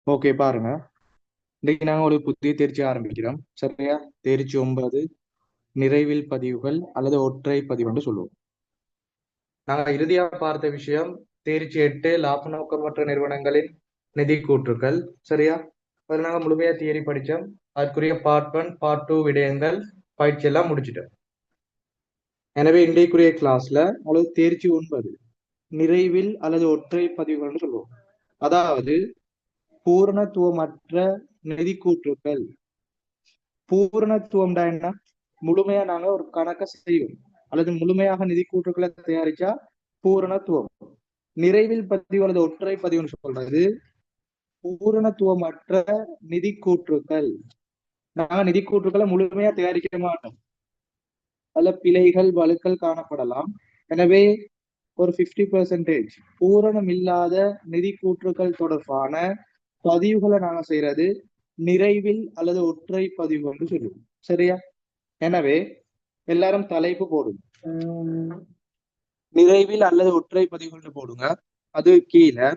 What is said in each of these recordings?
Okay பாருங்க. இன்னைக்கு நாங்கள் ஒரு புதிய தேர்ச்சி ஆரம்பிக்கிறோம். சரியா? தேர்ச்சி 9 நிறைவில் பதிவுகள் அல்லது ஒற்றை பதிவுன்னு சொல்லுவோம். நாங்கள் இறுதியா பார்த்த விஷயம் தேர்ச்சி 8 லாப நோக்கமற்ற நிறுவனங்களின் நிதி கூற்றுக்கள். சரியா? அதில் நாங்கள் முழுமையா தியரி படித்தோம். அதுக்குரிய பார்ட் 1 பார்ட் 2 விடயங்கள் பயிற்சி எல்லாம் முடிச்சிட்டோம். எனவே இன்றைக்குரிய கிளாஸ்ல அல்லது தேர்ச்சி 9 நிறைவில் அல்லது ஒற்றை பதிவுகள்னு சொல்லுவோம். அதாவது பூரணத்துவமற்ற நிதி கூற்றுக்கள். பூரணத்துவம்டா என்ன? முழுமையா நாங்க ஒரு கணக்கை செய்வோம் அல்லது முழுமையாக நிதி கூற்றுக்களை தயாரிச்சா பூரணத்துவம். நிறைவில் பதிவு அல்லது ஒற்றை பதிவுன்னு சொல்றது பூரணத்துவமற்ற நிதி கூற்றுக்கள். நாங்க நிதி கூற்றுக்களை முழுமையா தயாரிக்க மாட்டோம். அதுல பிழைகள் வழுக்கள் காணப்படலாம். எனவே ஒரு 50% பூரணம் இல்லாத நிதி கூற்றுக்கள் தொடர்பான பதிவுகளை நாங்க செய்யறது நிறைவில் அல்லது ஒற்றை பதிவு என்று சொல்லுவோம். சரியா? எனவே எல்லாரும் தலைப்பு போடுங்க. நிறைவில் அல்லது ஒற்றை பதிவுகள் போடுங்க. அது கீழே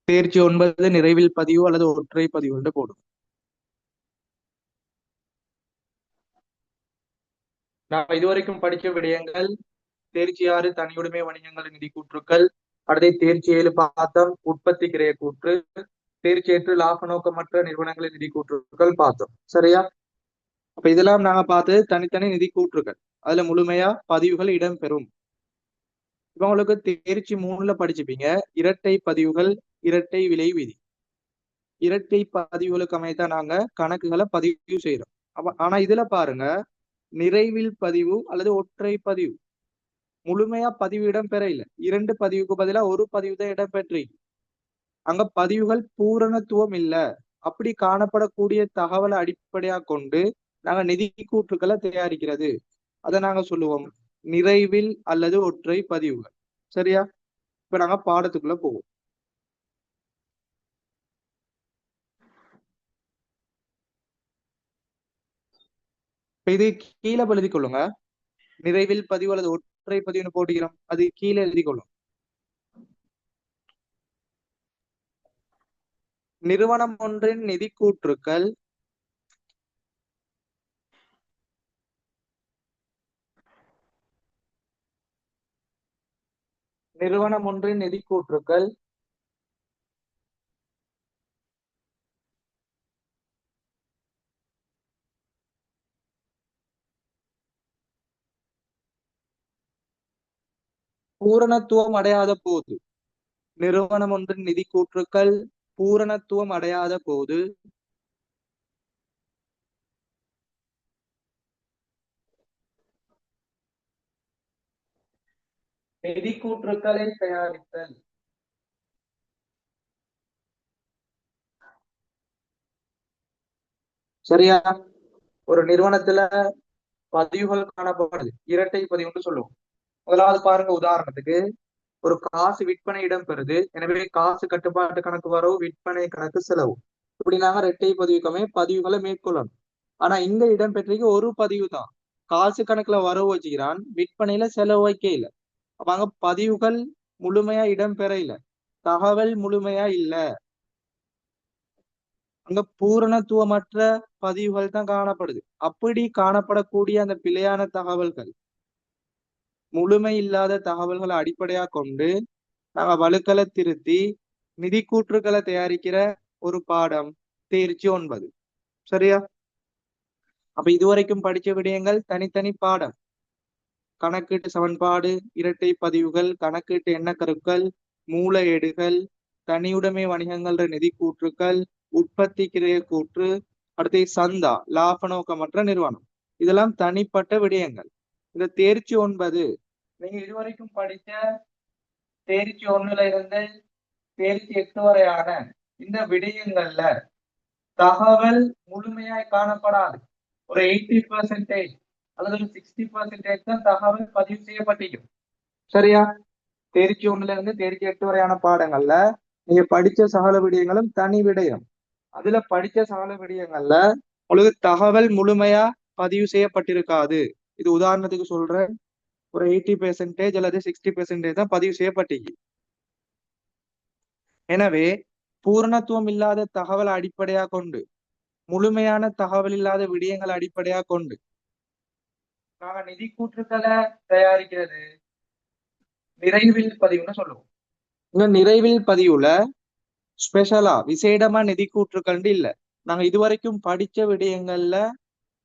தேர்ச்சி 9 நிறைவில் பதிவு அல்லது ஒற்றை பதிவு போடும். நான் இதுவரைக்கும் படிச்ச விடயங்கள் தேர்ச்சி 6 தனியுடைமை வணிகங்கள் நிதி கூற்றுக்கள், அடுத்த தேர்ச்சி 7 பார்த்தோம் உற்பத்தி கிரைய கூற்று, தேர்ச்சி 8 லாப நோக்கமற்ற நிறுவனங்களின் நிதி கூற்றுக்கள் பார்த்தோம். சரியா? அப்ப இதெல்லாம் நாங்க பார்த்தது தனித்தனி நிதி கூற்றுக்கள். அதுல முழுமையா பதிவுகள் இடம்பெறும். இப்ப உங்களுக்கு தேர்ச்சி 3ல படிச்சுப்பீங்க இரட்டை பதிவுகள், இரட்டை விலை விதி. இரட்டை பதிவுகளுக்கு அமைத்தான் நாங்க கணக்குகளை பதிவு செய்யறோம். ஆனா இதுல பாருங்க நிறைவில் பதிவு அல்லது ஒற்றை பதிவு முழுமையா பதிவு இடம்பெற இல்லை. 2 பதிவுக்கு பதிலா ஒரு பதிவு தான் இடம்பெற்று. அங்க பதிவுகள் பூரணத்துவம் இல்ல. அப்படி காணப்படக்கூடிய தகவலை அடிப்படையா கொண்டு நாங்க நிதி கூற்றுக்களை தயாரிக்கிறது. அதை நாங்க சொல்லுவோம் நிறைவில் அல்லது ஒற்றை பதிவுகள். சரியா? இப்ப நாங்க பாடத்துக்குள்ள போவோம். இது கீழே எழுதி கொள்ளுங்க. நிறைவில் பதிவு அல்லது ஒற்றை பதிவுன்னு போட்டுக்கிறோம். அது கீழே எழுதி கொள்ளும். நிறுவனம் ஒன்றின் நிதி கூற்றுக்கள் நிறுவனம் ஒன்றின் நிதி கூற்றுக்கள் பூரணத்துவம் அடையாத போது நிறுவனம் ஒன்றின் நிதி கூற்றுக்கள் பூரணத்துவம் அடையாத போது நிதி கூற்றுக்களை தயாரித்தல். சரியா? ஒரு நிறுவனத்துல பதிவுகள் காணப்படுது இரட்டை பதிவுன்னு சொல்லுவோம். முதலாவது பாருங்க, உதாரணத்துக்கு ஒரு காசு விற்பனை இடம்பெறுது. எனவே காசு கட்டுப்பாட்டு கணக்கு வரவு, விற்பனை கணக்கு செலவு, இப்படி நாங்க இரட்டை பதிவுக்குமே பதிவுகளை மேற்கொள்ளணும். ஆனா இங்க இடம்பெற்றிருக்க ஒரு பதிவு தான். காசு கணக்குல வரவு வச்சுக்கிறான், விற்பனையில செலவு வைக்க இல்லை. அப்ப அங்க பதிவுகள் முழுமையா இடம்பெற இல்லை, தகவல் முழுமையா இல்ல. அங்க பூரணத்துவமற்ற பதிவுகள் தான் காணப்படுது. அப்படி காணப்படக்கூடிய அந்த பிழையான தகவல்கள், முழுமை இல்லாத தகவல்களை அடிப்படையா கொண்டு நாங்க வழுக்களை திருத்தி நிதி கூற்றுக்களை தயாரிக்கிற ஒரு பாடம் தேர்ச்சி 9. சரியா? அப்ப இதுவரைக்கும் படிச்ச விடயங்கள் தனித்தனி பாடம். கணக்கீட்டு சமன்பாடு, இரட்டை பதிவுகள், கணக்கீட்டு எண்ணக்கருக்கள், மூலஏடுகள், தனியுடைமை வணிகங்கள நிதி கூற்றுக்கள், உற்பத்தி கிரைய கூற்று, அடுத்து சந்தா லாப நோக்கமற்ற நிறுவனம். இதெல்லாம் தனிப்பட்ட விடயங்கள். இந்த தேர்ச்சி 9 நீங்க இதுவரைக்கும் படிச்ச தேர்ச்சி 1ல இருந்து தேர்ச்சி 8 வரையான இந்த விடயங்கள்ல தகவல் முழுமையாய் காணப்படாது. ஒரு 80% அல்லது ஒரு 60% தான் தகவல் பதிவு செய்யப்பட்டிருக்கும். சரியா? தேர்ச்சி 1ல இருந்து தேர்ச்சி 8 வரையான பாடங்கள்ல நீங்க படிச்ச சகல விடயங்களும் தனி விடயம். அதுல படிச்ச சகல விடயங்கள்ல உங்களுக்கு தகவல் முழுமையா பதிவு செய்யப்பட்டிருக்காது. இது உதாரணத்துக்கு சொல்றேன், ஒரு 80% அல்லது 60% தான் பதிவு செய்யப்பட்டிருக்கு. எனவே பூரணத்துவம் இல்லாத தகவலை அடிப்படையா கொண்டு, முழுமையான தகவல் இல்லாத விடயங்களை அடிப்படையா கொண்டு நாங்க நிதி கூற்றுக்களை தயாரிக்கிறது நிறைவில் பதிவுன்னு சொல்லுவோம். இந்த நிறைவில் பதிவுல ஸ்பெஷலா விசேடமா நிதி கூற்றுக்கள் இல்ல. நாங்க இதுவரைக்கும் படிச்ச விடயங்கள்ல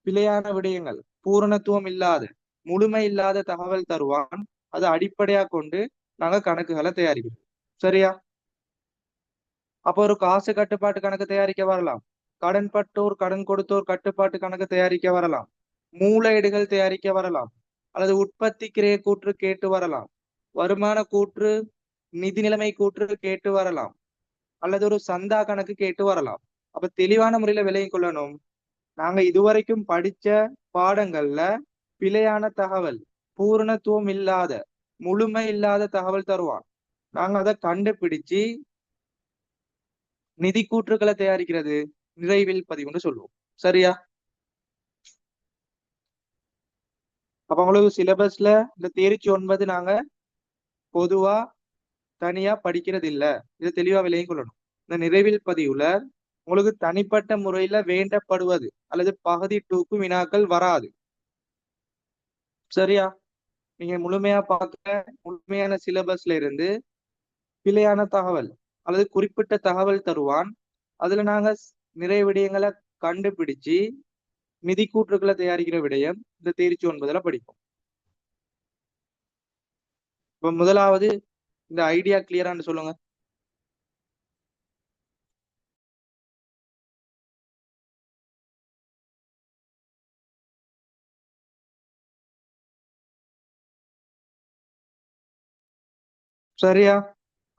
பிழையான விடயங்கள், பூரணத்துவம் இல்லாத, முழுமை இல்லாத தகவல் தருவான். அதை அடிப்படையா கொண்டு நாங்க கணக்குகளை தயாரிக்கிறோம். சரியா? அப்போ ஒரு காசு கட்டுப்பாட்டு கணக்கு தயாரிக்க வரலாம், கடன் பட்டோர் கடன் கொடுத்தோர் கட்டுப்பாட்டு கணக்கு தயாரிக்க வரலாம், மூலஈடுகள் தயாரிக்க வரலாம், அல்லது உற்பத்தி கிரைய கூற்று கேட்டு வரலாம், வருமான கூற்று நிதி நிலைமை கூற்று கேட்டு வரலாம், அல்லது ஒரு சந்தா கணக்கு கேட்டு வரலாம். அப்ப தெளிவான முறையில விளங்கிக் கொள்ளணும், நாங்க இதுவரைக்கும் படிச்ச பாடங்கள்ல பிழையான தகவல், பூரணத்துவம் இல்லாத, முழுமை இல்லாத தகவல் தருவான். நாங்க அதை கண்டுபிடிச்சு நிதி கூற்றுக்களை தயாரிக்கிறது நிறைவில் பதிவுன்னு சொல்லுவோம். சரியா? அப்ப உங்களுக்கு சிலபஸ்ல இந்த தேர்ச்சி 9 நாங்க பொதுவா தனியா படிக்கிறது இல்ல. இதை தெளிவா விளங்கிக் கொள்ளணும். இந்த நிறைவில் பதிவுல உங்களுக்கு தனிப்பட்ட முறையில வேண்டப்படுவது அல்லது பகுதி 2க்கு வினாக்கள் வராது. சரியா? நீங்க முழுமையா பார்க்க முழுமையான சிலபஸ்ல இருந்து பிழையான தகவல் அல்லது குறிப்பிட்ட தகவல் தருவான். அதுல நாங்க நிறைய விடயங்களை கண்டுபிடிச்சு நிதி கூற்றுக்களை தயாரிக்கிற விடயம் இந்த தேர்ச்சி 9ல படிப்போம். இப்ப முதலாவது இந்த ஐடியா கிளியரான்னு சொல்லுங்க. சரியா?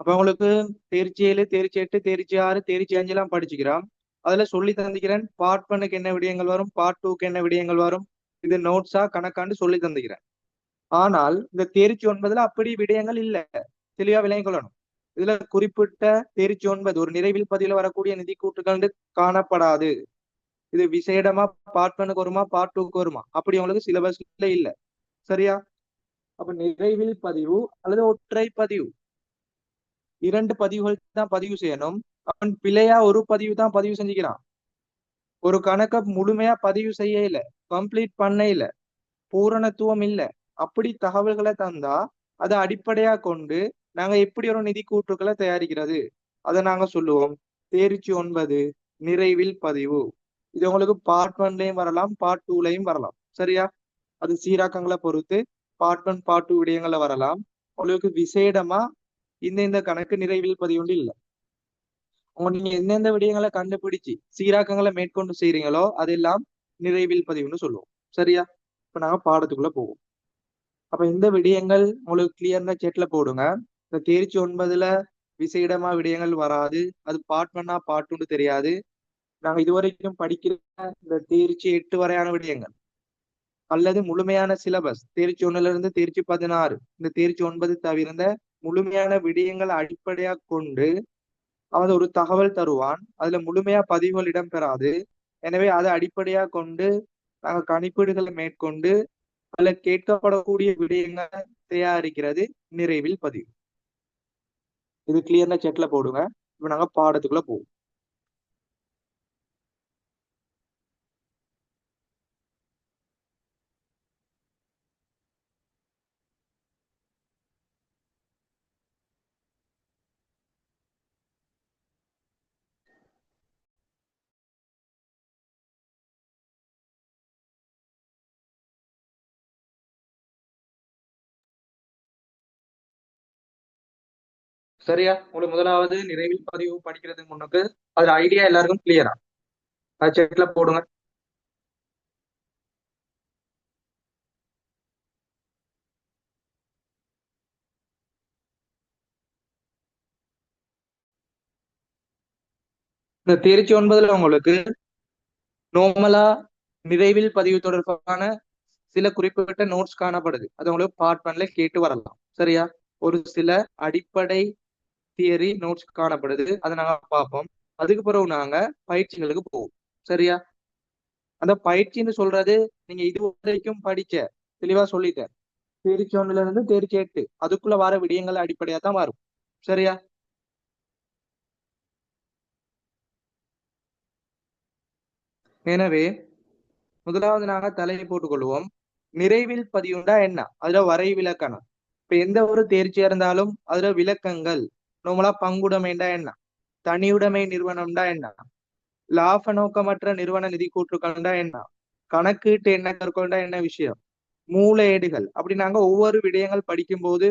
அப்ப உங்களுக்கு தேர்ச்சி 7, தேர்ச்சி 8, தேர்ச்சி 6, தேர்ச்சி 5 எல்லாம் படிச்சுக்கிறோம். அதுல சொல்லி தந்துக்கிறேன், பார்ட் 1க்கு என்ன விடயங்கள் வரும், பார்ட் 2க்கு என்ன விடயங்கள் வரும், இது நோட்ஸா கணக்காண்டு சொல்லி தந்துக்கிறேன். ஆனால் இந்த தேர்ச்சி 9ல அப்படி விடயங்கள் இல்ல. தெளிவா விளங்கிக் கொள்ளணும். இதுல குறிப்பிட்ட தேர்ச்சி 9 ஒரு நிறைவில் பதிவுல வரக்கூடிய நிதி கூற்றுகள் காணப்படாது. இது விசேடமா பார்ட் 1க்கு வருமா, பார்ட் 2க்கு வருமா, அப்படி உங்களுக்கு சிலபஸ்ல இல்ல. சரியா? அப்ப நிறைவில் பதிவு அல்லது ஒற்றை பதிவு, 2 பதிவுகள் தான் பதிவு செய்யணும். அவன் பிழையா ஒரு பதிவு தான் பதிவு செஞ்சுக்கிறான். ஒரு கணக்க முழுமையா பதிவு செய்ய இல்ல, கம்ப்ளீட் பண்ண இல்ல, பூரணத்துவம் இல்ல, அப்படி தகவல்களை தந்தா அதை அடிப்படையா கொண்டு நாங்க எப்படி ஒரு நிதி கூற்றுக்களை தயாரிக்கிறது, அதை நாங்க சொல்லுவோம் தேர்ச்சி 9 நிறைவில் பதிவு. இது உங்களுக்கு பார்ட் 1லயும் வரலாம், பார்ட் 2லயும் வரலாம். சரியா? அது சீராக்கங்களை பொறுத்து பார்ட் 1 பார்ட் 2 விடயங்கள்ல வரலாம். உங்களுக்கு விசேடமா இந்த கணக்கு நிறைவில் பதிவுண்டு இல்ல. நீங்க எந்தெந்த விடயங்களை கண்டுபிடிச்சு சீராக்கங்களை மேற்கொண்டு செய்றீங்களோ அதெல்லாம் நிறைவில் பதிவுன்னு சொல்லுவோம். சரியா? இப்ப நாங்க பாடத்துக்குள்ள போவோம். அப்ப இந்த விடயங்கள் உங்களுக்கு கிளியர்னா செட்ல போடுங்க. இந்த தேர்ச்சி 9ல விசேடமா விடயங்கள் வராது. அது பார்ட் 1ஆ பார்ட் 2 தெரியாது. நாங்க இதுவரைக்கும் படிக்கிற இந்த தேர்ச்சி 8 வரையான விடயங்கள் அல்லது முழுமையான சிலபஸ் தேர்ச்சி 1ல இருந்து தேர்ச்சி 16 இந்த தேர்ச்சி 9 தவிர்ந்த முழுமையான விடயங்களை அடிப்படையா கொண்டு அவன் ஒரு தகவல் தருவான். அதுல முழுமையா பதிவுகள் இடம்பெறாது. எனவே அதை அடிப்படையா கொண்டு நாங்க கணிப்பீடுகளை மேற்கொண்டு அதுல கேட்கப்படக்கூடிய விடயங்களை தயாரிக்கிறது நிறைவில் பதிவு. இது கிளியர்னா செட்ல போடுங்க. இப்ப நாங்க பாடத்துக்குள்ள போவோம். சரியா? உங்களுக்கு முதலாவது நிறைவில் பதிவு படிக்கிறதுக்கு முன்னுக்கு அதுல ஐடியா எல்லாருக்கும் கிளியரா? அது செட்ல போடுங்க. இந்த தேர்ச்சி 9ல உங்களுக்கு நோமலா நிறைவில் பதிவு தொடர்பான சில குறிப்பிட்ட நோட்ஸ் காணப்படுது. அது உங்களுக்கு பார்ட் 1ல கேட்டு வரலாம். சரியா? ஒரு சில அடிப்படை தியரி நோட்ஸ் காணப்படுது, அதை நாங்க பார்ப்போம். அதுக்கு பிறகு நாங்க பயிற்சிகளுக்கு போவோம். சரியா? அந்த பயிற்சின்னு சொல்றது நீங்க இது வரைக்கும் படிச்ச தெளிவா சொல்லிட்டேன். தேர்ச்சி 1 இருந்து தேர்ச்சி 8 அதுக்குள்ள வர விடயங்கள் அடிப்படையா தான் வரும். சரியா? எனவே முதலாவது நாங்க தலையை போட்டுக் கொள்வோம். நிறைவில் பதிவுண்டா என்ன? அதுல வரை விலக்கணம். இப்ப எந்த ஒரு தேர்ச்சியா இருந்தாலும் அதுல விளக்கங்கள். நம்மளா பங்குடைமைண்டா என்ன? தனியுடைமை நிறுவனம்டா என்ன? லாப நோக்கமற்ற நிறுவன நிதி கூற்றுக்கள்டா என்ன? கணக்கீட்டு என்ன கற்கொண்டா என்ன விஷயம்? மூலையீடுகள். அப்படி நாங்க ஒவ்வொரு விடயங்கள் படிக்கும் போது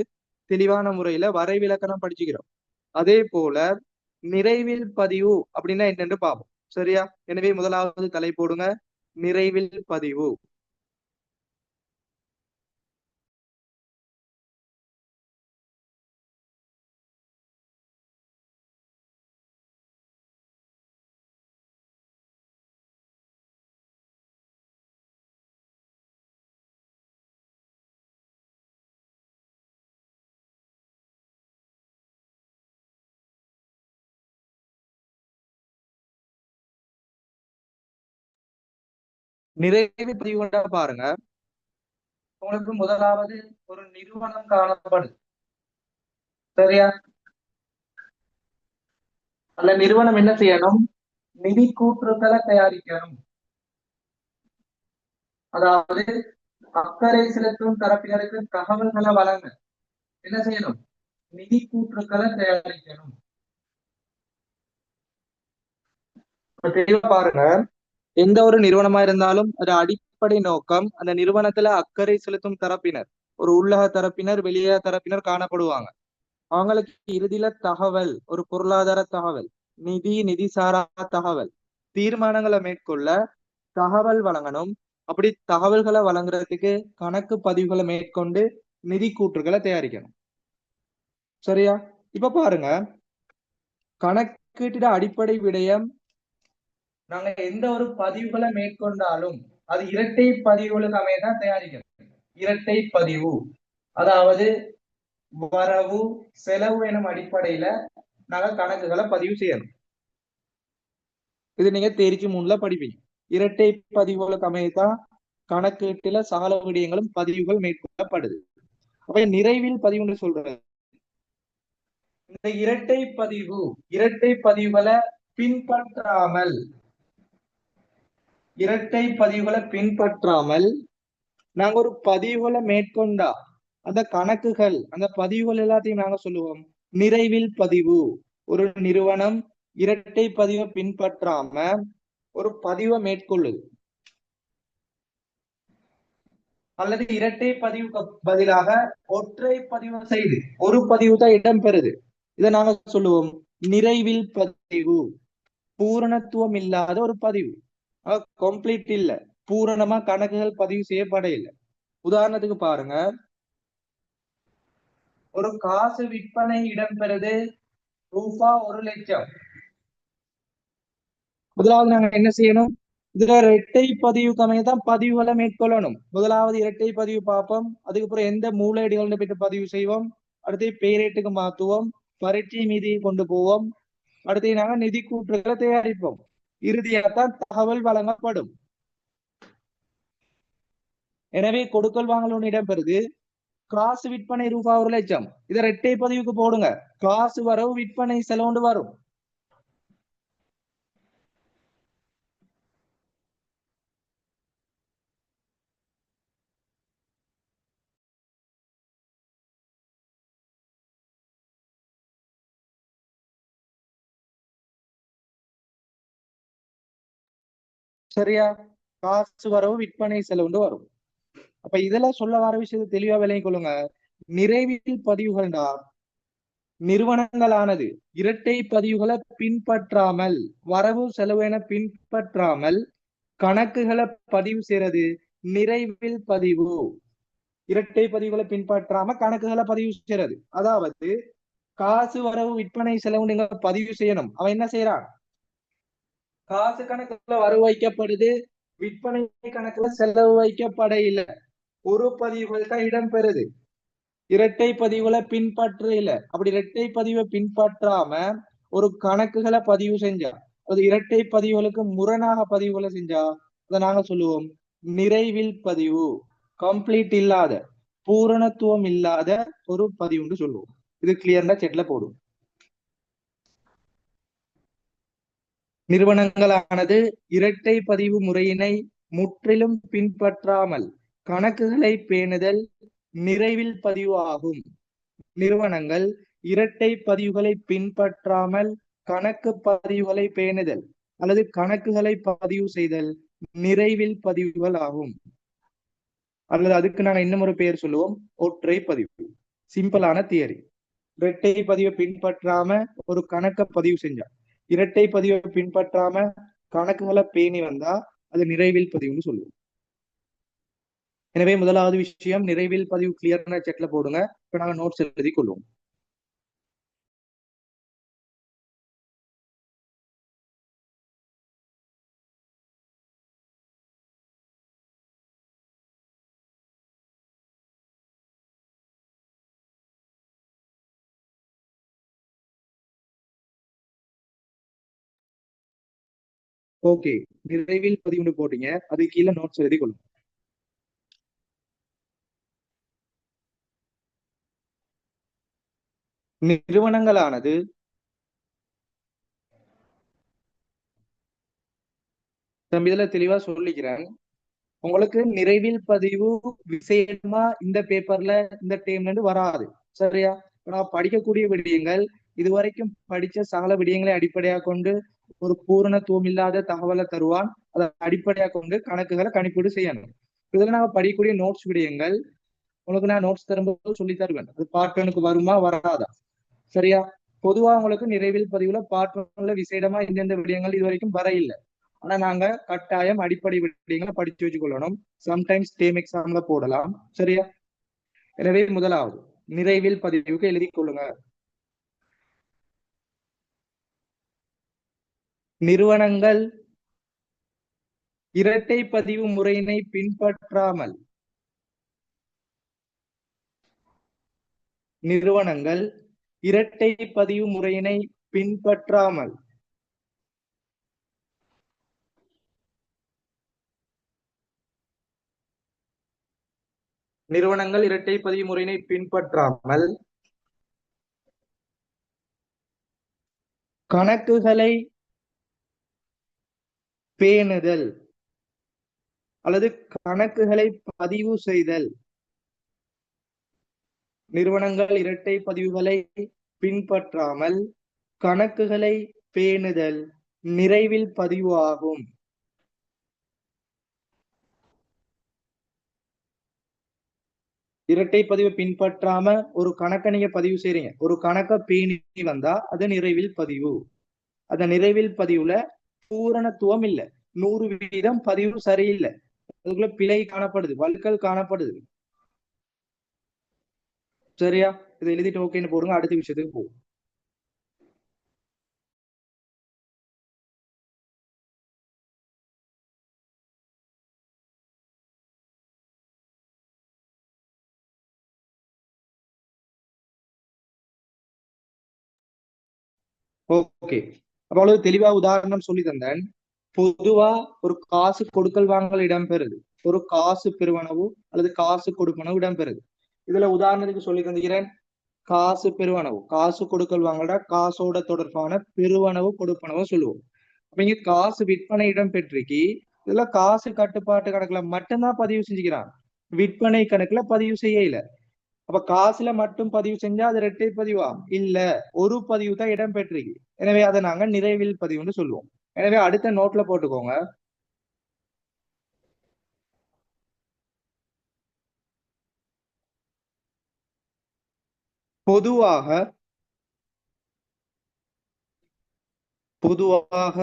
தெளிவான முறையில வரை விலக்கணம் படிச்சுக்கிறோம். அதே போல நிறைவில் பதிவு அப்படின்னா என்னன்னு பார்ப்போம். சரியா? எனவே முதலாவது தலை போடுங்க, நிறைவில் பதிவு. நிறைவில் பதிவு பாருங்க. உங்களுக்கு முதலாவது ஒரு நிறுவனம் காணப்படுது. சரியா? அந்த நிறுவனம் என்ன செய்யணும்? நிதி கூற்றுக்களை தயாரிக்கணும். அதாவது அக்கறை செலுத்தும் தரப்பினருக்கு தகவல்களை வழங்க என்ன செய்யணும்? நிதி கூற்றுக்களை தயாரிக்கணும். தெளிவா பாருங்க, எந்த ஒரு நிறுவனமா இருந்தாலும் அது அடிப்படை நோக்கம் அந்த நிறுவனத்துல அக்கறை செலுத்தும் தரப்பினர், ஒரு உள்ளக தரப்பினர் வெளியே தரப்பினர் காணப்படுவாங்க. அவங்களுக்கு இறுதியில தகவல், ஒரு பொருளாதார தகவல், நிதி சாரா தகவல், தீர்மானங்களை மேற்கொள்ள தகவல் வழங்கணும். அப்படி தகவல்களை வழங்குறதுக்கு கணக்கு பதிவுகளை மேற்கொண்டு நிதி கூற்றுகளை தயாரிக்கணும். சரியா? இப்ப பாருங்க, கணக்கீட்டிட அடிப்படை விடயம் நாங்க எந்த ஒரு பதிவுகளை மேற்கொண்டாலும் அது இரட்டை பதிவுகளுக்கு அமையதான் தயாரிக்கணும். இரட்டை பதிவு, அதாவது வரவு செலவு எனும் அடிப்படையில நாங்க கணக்குகளை பதிவு செய்யணும். இது நீங்க தேர்ச்சி 3ல படிப்பீங்க. இரட்டை பதிவுகளுக்கு அமையதான் கணக்கீட்டுல சகல விடயங்களும் பதிவுகள் மேற்கொள்ளப்படுது. அப்ப நிறைவில் பதிவுன்னு சொல்றது இந்த இரட்டை பதிவுகளை பின்பற்றாமல் நாங்க ஒரு பதிவுகளை மேற்கொண்டா அந்த கணக்குகள் அந்த பதிவுகள் எல்லாத்தையும் நாங்க சொல்லுவோம் நிறைவில் பதிவு. ஒரு நிறுவனம் இரட்டை பதிவை பின்பற்றாம ஒரு பதிவை மேற்கொள்ளுது அல்லது இரட்டை பதிவுக்கு பதிலாக ஒற்றை பதிவு செய்து ஒரு பதிவு தான் இடம்பெறுது, இதை நாங்க சொல்லுவோம் நிறைவில் பதிவு. பூரணத்துவம் இல்லாத ஒரு பதிவு, கம்ப்ளீட் இல்ல, பூரணமா கணக்குகள் பதிவு செய்யப்பட இல்லை. உதாரணத்துக்கு பாருங்க, ஒரு காசு விற்பனை இடம்பெறுது ரூபாய் 1,00,000. முதலாவது நாங்க என்ன செய்யணும்? இதுல இரட்டை பதிவு கமையதான் பதிவுகளை மேற்கொள்ளணும். முதலாவது இரட்டை பதிவு பார்ப்போம், அதுக்கப்புறம் எந்த மூலையடிகள் போயிட்டு பதிவு செய்வோம், அடுத்து பேரேட்டுக்கு மாத்துவோம், பரீட்சை மீதி கொண்டு போவோம், அடுத்து நாங்க நிதி கூற்றுகளை தயாரிப்போம், இறுதியாகத்தான் தகவல் வழங்கப்படும். எனவே கொடுக்கல் வாங்கல் ஒன்று இடம்பெறுது, காசு விற்பனை ரூபாய் 1,00,000, இதை இரட்டை பதிவுக்கு போடுங்க, காசு வரவு விற்பனை செலவுண்டு வரும். சரியா? காசு வரவு விற்பனை செலவுண்டு வரும். அப்ப இதெல்லாம் சொல்ல வர விஷயத்தை தெளிவா விளங்கிக் கொள்ளுங்க. நிறைவில் பதிவுகள்டா நிறுவனங்களானது இரட்டை பதிவுகளை பின்பற்றாமல், வரவு செலவு என பின்பற்றாமல் கணக்குகளை பதிவு செய்யறது நிறைவில் பதிவு. இரட்டை பதிவுகளை பின்பற்றாம கணக்குகளை பதிவு செய்யறது, அதாவது காசு வரவு விற்பனை செலவு நீங்க பதிவு செய்யணும். அவன் என்ன செய்யறான்? காசு கணக்குல வரவு வைக்கப்படுது, விற்பனை கணக்குல செலவு வைக்கப்பட இல்லை, ஒரு பதிவுகள் தான் இடம்பெறுது. இரட்டை பதிவுகளை பின்பற்ற இல்ல. அப்படி இரட்டை பதிவை பின்பற்றாம ஒரு கணக்குகளை பதிவு செஞ்சா, அது இரட்டை பதிவுகளுக்கு முரணாக பதிவுகளை செஞ்சா அதை நாங்க சொல்லுவோம் நிறைவில் பதிவு. கம்ப்ளீட் இல்லாத, பூரணத்துவம் இல்லாத ஒரு பதிவுன்னு சொல்லுவோம். இது கிளியர்னா செட்ல போடும். நிறுவனங்களானது இரட்டை பதிவு முறையினை முற்றிலும் பின்பற்றாமல் கணக்குகளை பேணுதல் நிறைவில் பதிவு ஆகும். நிறுவனங்கள் இரட்டை பதிவுகளை பின்பற்றாமல் கணக்கு பதிவுகளை பேணுதல் அல்லது கணக்குகளை பதிவு செய்தல் நிறைவில் பதிவுகள் ஆகும். அல்லது அதுக்கு நாங்க இன்னும் ஒரு பெயர் சொல்லுவோம் ஒற்றை பதிவு. சிம்பிளான தியரி. இரட்டை பதிவை பின்பற்றாம ஒரு கணக்கை பதிவு செஞ்சா, இரட்டை பதிவை பின்பற்றாம கணக்குகளை பேணி வந்தா அது நிறைவில் பதிவுன்னு சொல்லுவோம். எனவே முதலாவது விஷயம் நிறைவில் பதிவு கிளியர்னா செட்ல போடுங்க. இப்ப நாங்க நோட்ஸ் எழுதி கொள்வோம். ஓகே, நிறைவில் பதிவுன்னு போட்டீங்க, அது கீழே நோட்ஸ் எழுதி கொள்ளும். நிறுவனங்களானது இதுல தெளிவா சொல்லிக்கிறேன். உங்களுக்கு நிறைவில் பதிவு விசேஷமா இந்த பேப்பர்ல இந்த டைம்ல வராது. சரியா? நான் படிக்கக்கூடிய விடயங்கள் இதுவரைக்கும் படிச்ச சகல விடயங்களை அடிப்படையாக கொண்டு ஒரு பூரணத்துவம் இல்லாத தகவலை தருவான். அதை அடிப்படையாக கொண்டு கணக்குகளை கணிப்பீடு செய்யணும். இதுல நாங்க படிக்கக்கூடிய நோட்ஸ் விடயங்கள் உங்களுக்கு நான் நோட்ஸ் தரும்போது சொல்லி தருவேன். அது பார்ட் ஒனுக்கு வருமா வராதா? சரியா? பொதுவா உங்களுக்கு நிறைவில் பதிவுல பார்ட் ஒன்ல விசேடமா இந்தெந்த விடயங்கள் இது வரைக்கும் வர இல்லை. ஆனா நாங்க கட்டாயம் அடிப்படை விடயங்களை படிச்சு வச்சுக்கொள்ளணும். சம்டைம்ஸ் டேம் எக்ஸாம்ல போடலாம். சரியா? எனவே முதலாவது நிறைவில் பதிவுக்கு எழுதி கொள்ளுங்க. நிறுவனங்கள் இரட்டை பதிவு முறையினை பின்பற்றாமல் நிறுவனங்கள் இரட்டை பதிவு முறையினை பின்பற்றாமல் நிறுவனங்கள் இரட்டை பதிவு முறையினை பின்பற்றாமல் கணக்குகளை பேணுதல் அல்லது கணக்குகளை பதிவு செய்தல். நிறுவனங்கள் இரட்டை பதிவுகளை பின்பற்றாமல் கணக்குகளை பேணுதல் நிறைவில் பதிவு ஆகும். இரட்டை பதிவை பின்பற்றாம ஒரு கணக்கை நீங்க பதிவு செய்றீங்க, ஒரு கணக்கை பேணி வந்தா அது நிறைவில் பதிவு. அந்த நிறைவில் பதிவுல பூரணத்துவம் இல்லை, 100% பதிவு சரியில்லை, அதுக்குள்ள பிழை காணப்படுது, வழுக்கல் காணப்படுது. சரியா? இதை எழுதிட்டு ஓகேன்னு போடுங்க. அடுத்த விஷயத்துக்கு போகும். ஓகே, அவ்வளவு தெளிவா உதாரணம் சொல்லி தந்தேன். பொதுவா ஒரு காசு கொடுக்கல் வாங்கல் இடம்பெறுது, ஒரு காசு பெறுவனவு அல்லது காசு கொடுப்பனவு இடம்பெறுது. இதுல உதாரணத்துக்கு சொல்லி தந்துகிறேன். காசு பெறுவனவு, காசு கொடுக்கல் வாங்கல காசோட தொடர்பான பெறுவனவு கொடுப்பனவு சொல்லுவோம். அப்ப இங்க காசு விற்பனை இடம்பெற்றிருக்கு. இதுல காசு கட்டுப்பாட்டு கணக்குல மட்டும்தான் பதிவு செஞ்சுக்கிறான், விற்பனை கணக்குல பதிவு செய்யல. அப்ப காசுல மட்டும் பதிவு செஞ்சா அது இரட்டை பதிவா இல்ல, ஒரு பதிவு தான் இடம்பெற்றிருக்கு. எனவே அதை நாங்க நிறைவில் பதிவுன்னு சொல்லுவோம். எனவே அடுத்த நோட்ல போட்டுக்கோங்க. பொதுவாக பொதுவாக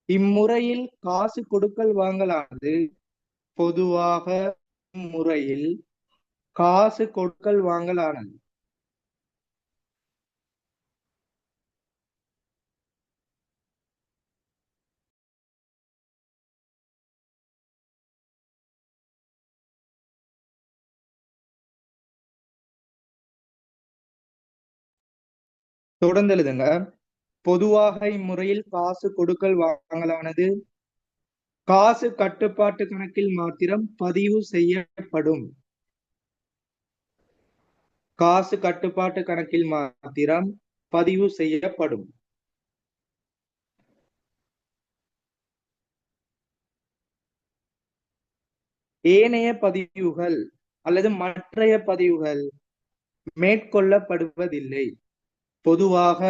இம்முறையில் காசு கொடுக்கல் வாங்கலானது பொதுவாக இம்முறையில் காசு கொடுக்கல் வாங்கலானது தொடர்ந்து எழுதுங்க. பொதுவாக இம்முறையில் காசு கொடுக்கல் வாங்கலானது காசு கட்டுப்பாட்டு கணக்கில் மாத்திரம் பதிவு செய்யப்படும். காசு கட்டுப்பாட்டு கணக்கில் மாத்திரம் பதிவு செய்யப்படும். ஏனைய பதிவுகள் அல்லது மற்றைய பதிவுகள் மேற்கொள்ளப்படுவதில்லை. பொதுவாக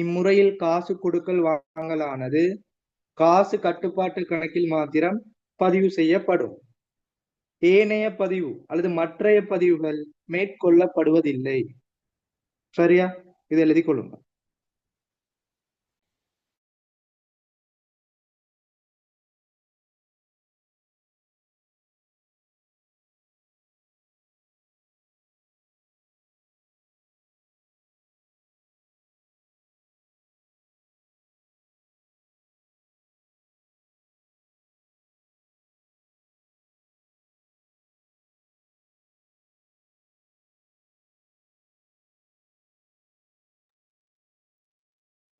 இம்முறையில் காசு கொடுக்கல் வாங்கலானது காசு கட்டுப்பாட்டு கணக்கில் மாத்திரம் பதிவு செய்யப்படும். ஏனைய பதிவு அல்லது மற்றைய பதிவுகள் மேற்கொள்ளப்படுவதில்லை. சரியா? இதை எழுதி கொள்ளுங்க.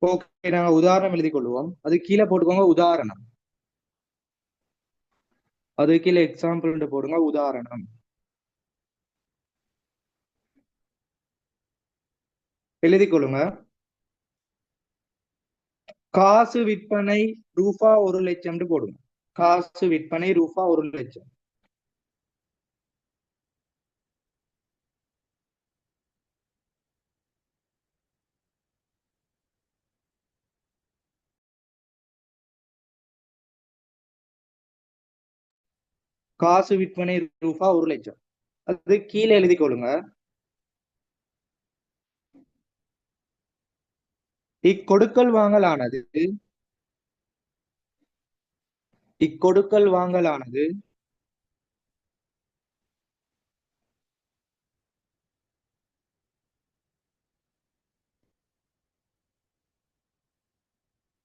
ஓகே, நாங்க உதாரணம் எழுதி கொள்வோம். அது கீழே போட்டுக்கோங்க உதாரணம். அது கீழே எக்ஸாம்பிள் போடுங்க உதாரணம். எழுதி கொள்ளுங்க. காசு விற்பனை ரூபா 1,00,000 போடுங்க. காசு விற்பனை ரூபா 1,00,000. காசு விற்பனை ரூபா 1,00,000. அது கீழே எழுதி கொள்ளுங்க. இக்கொடுக்கல் வாங்கலானது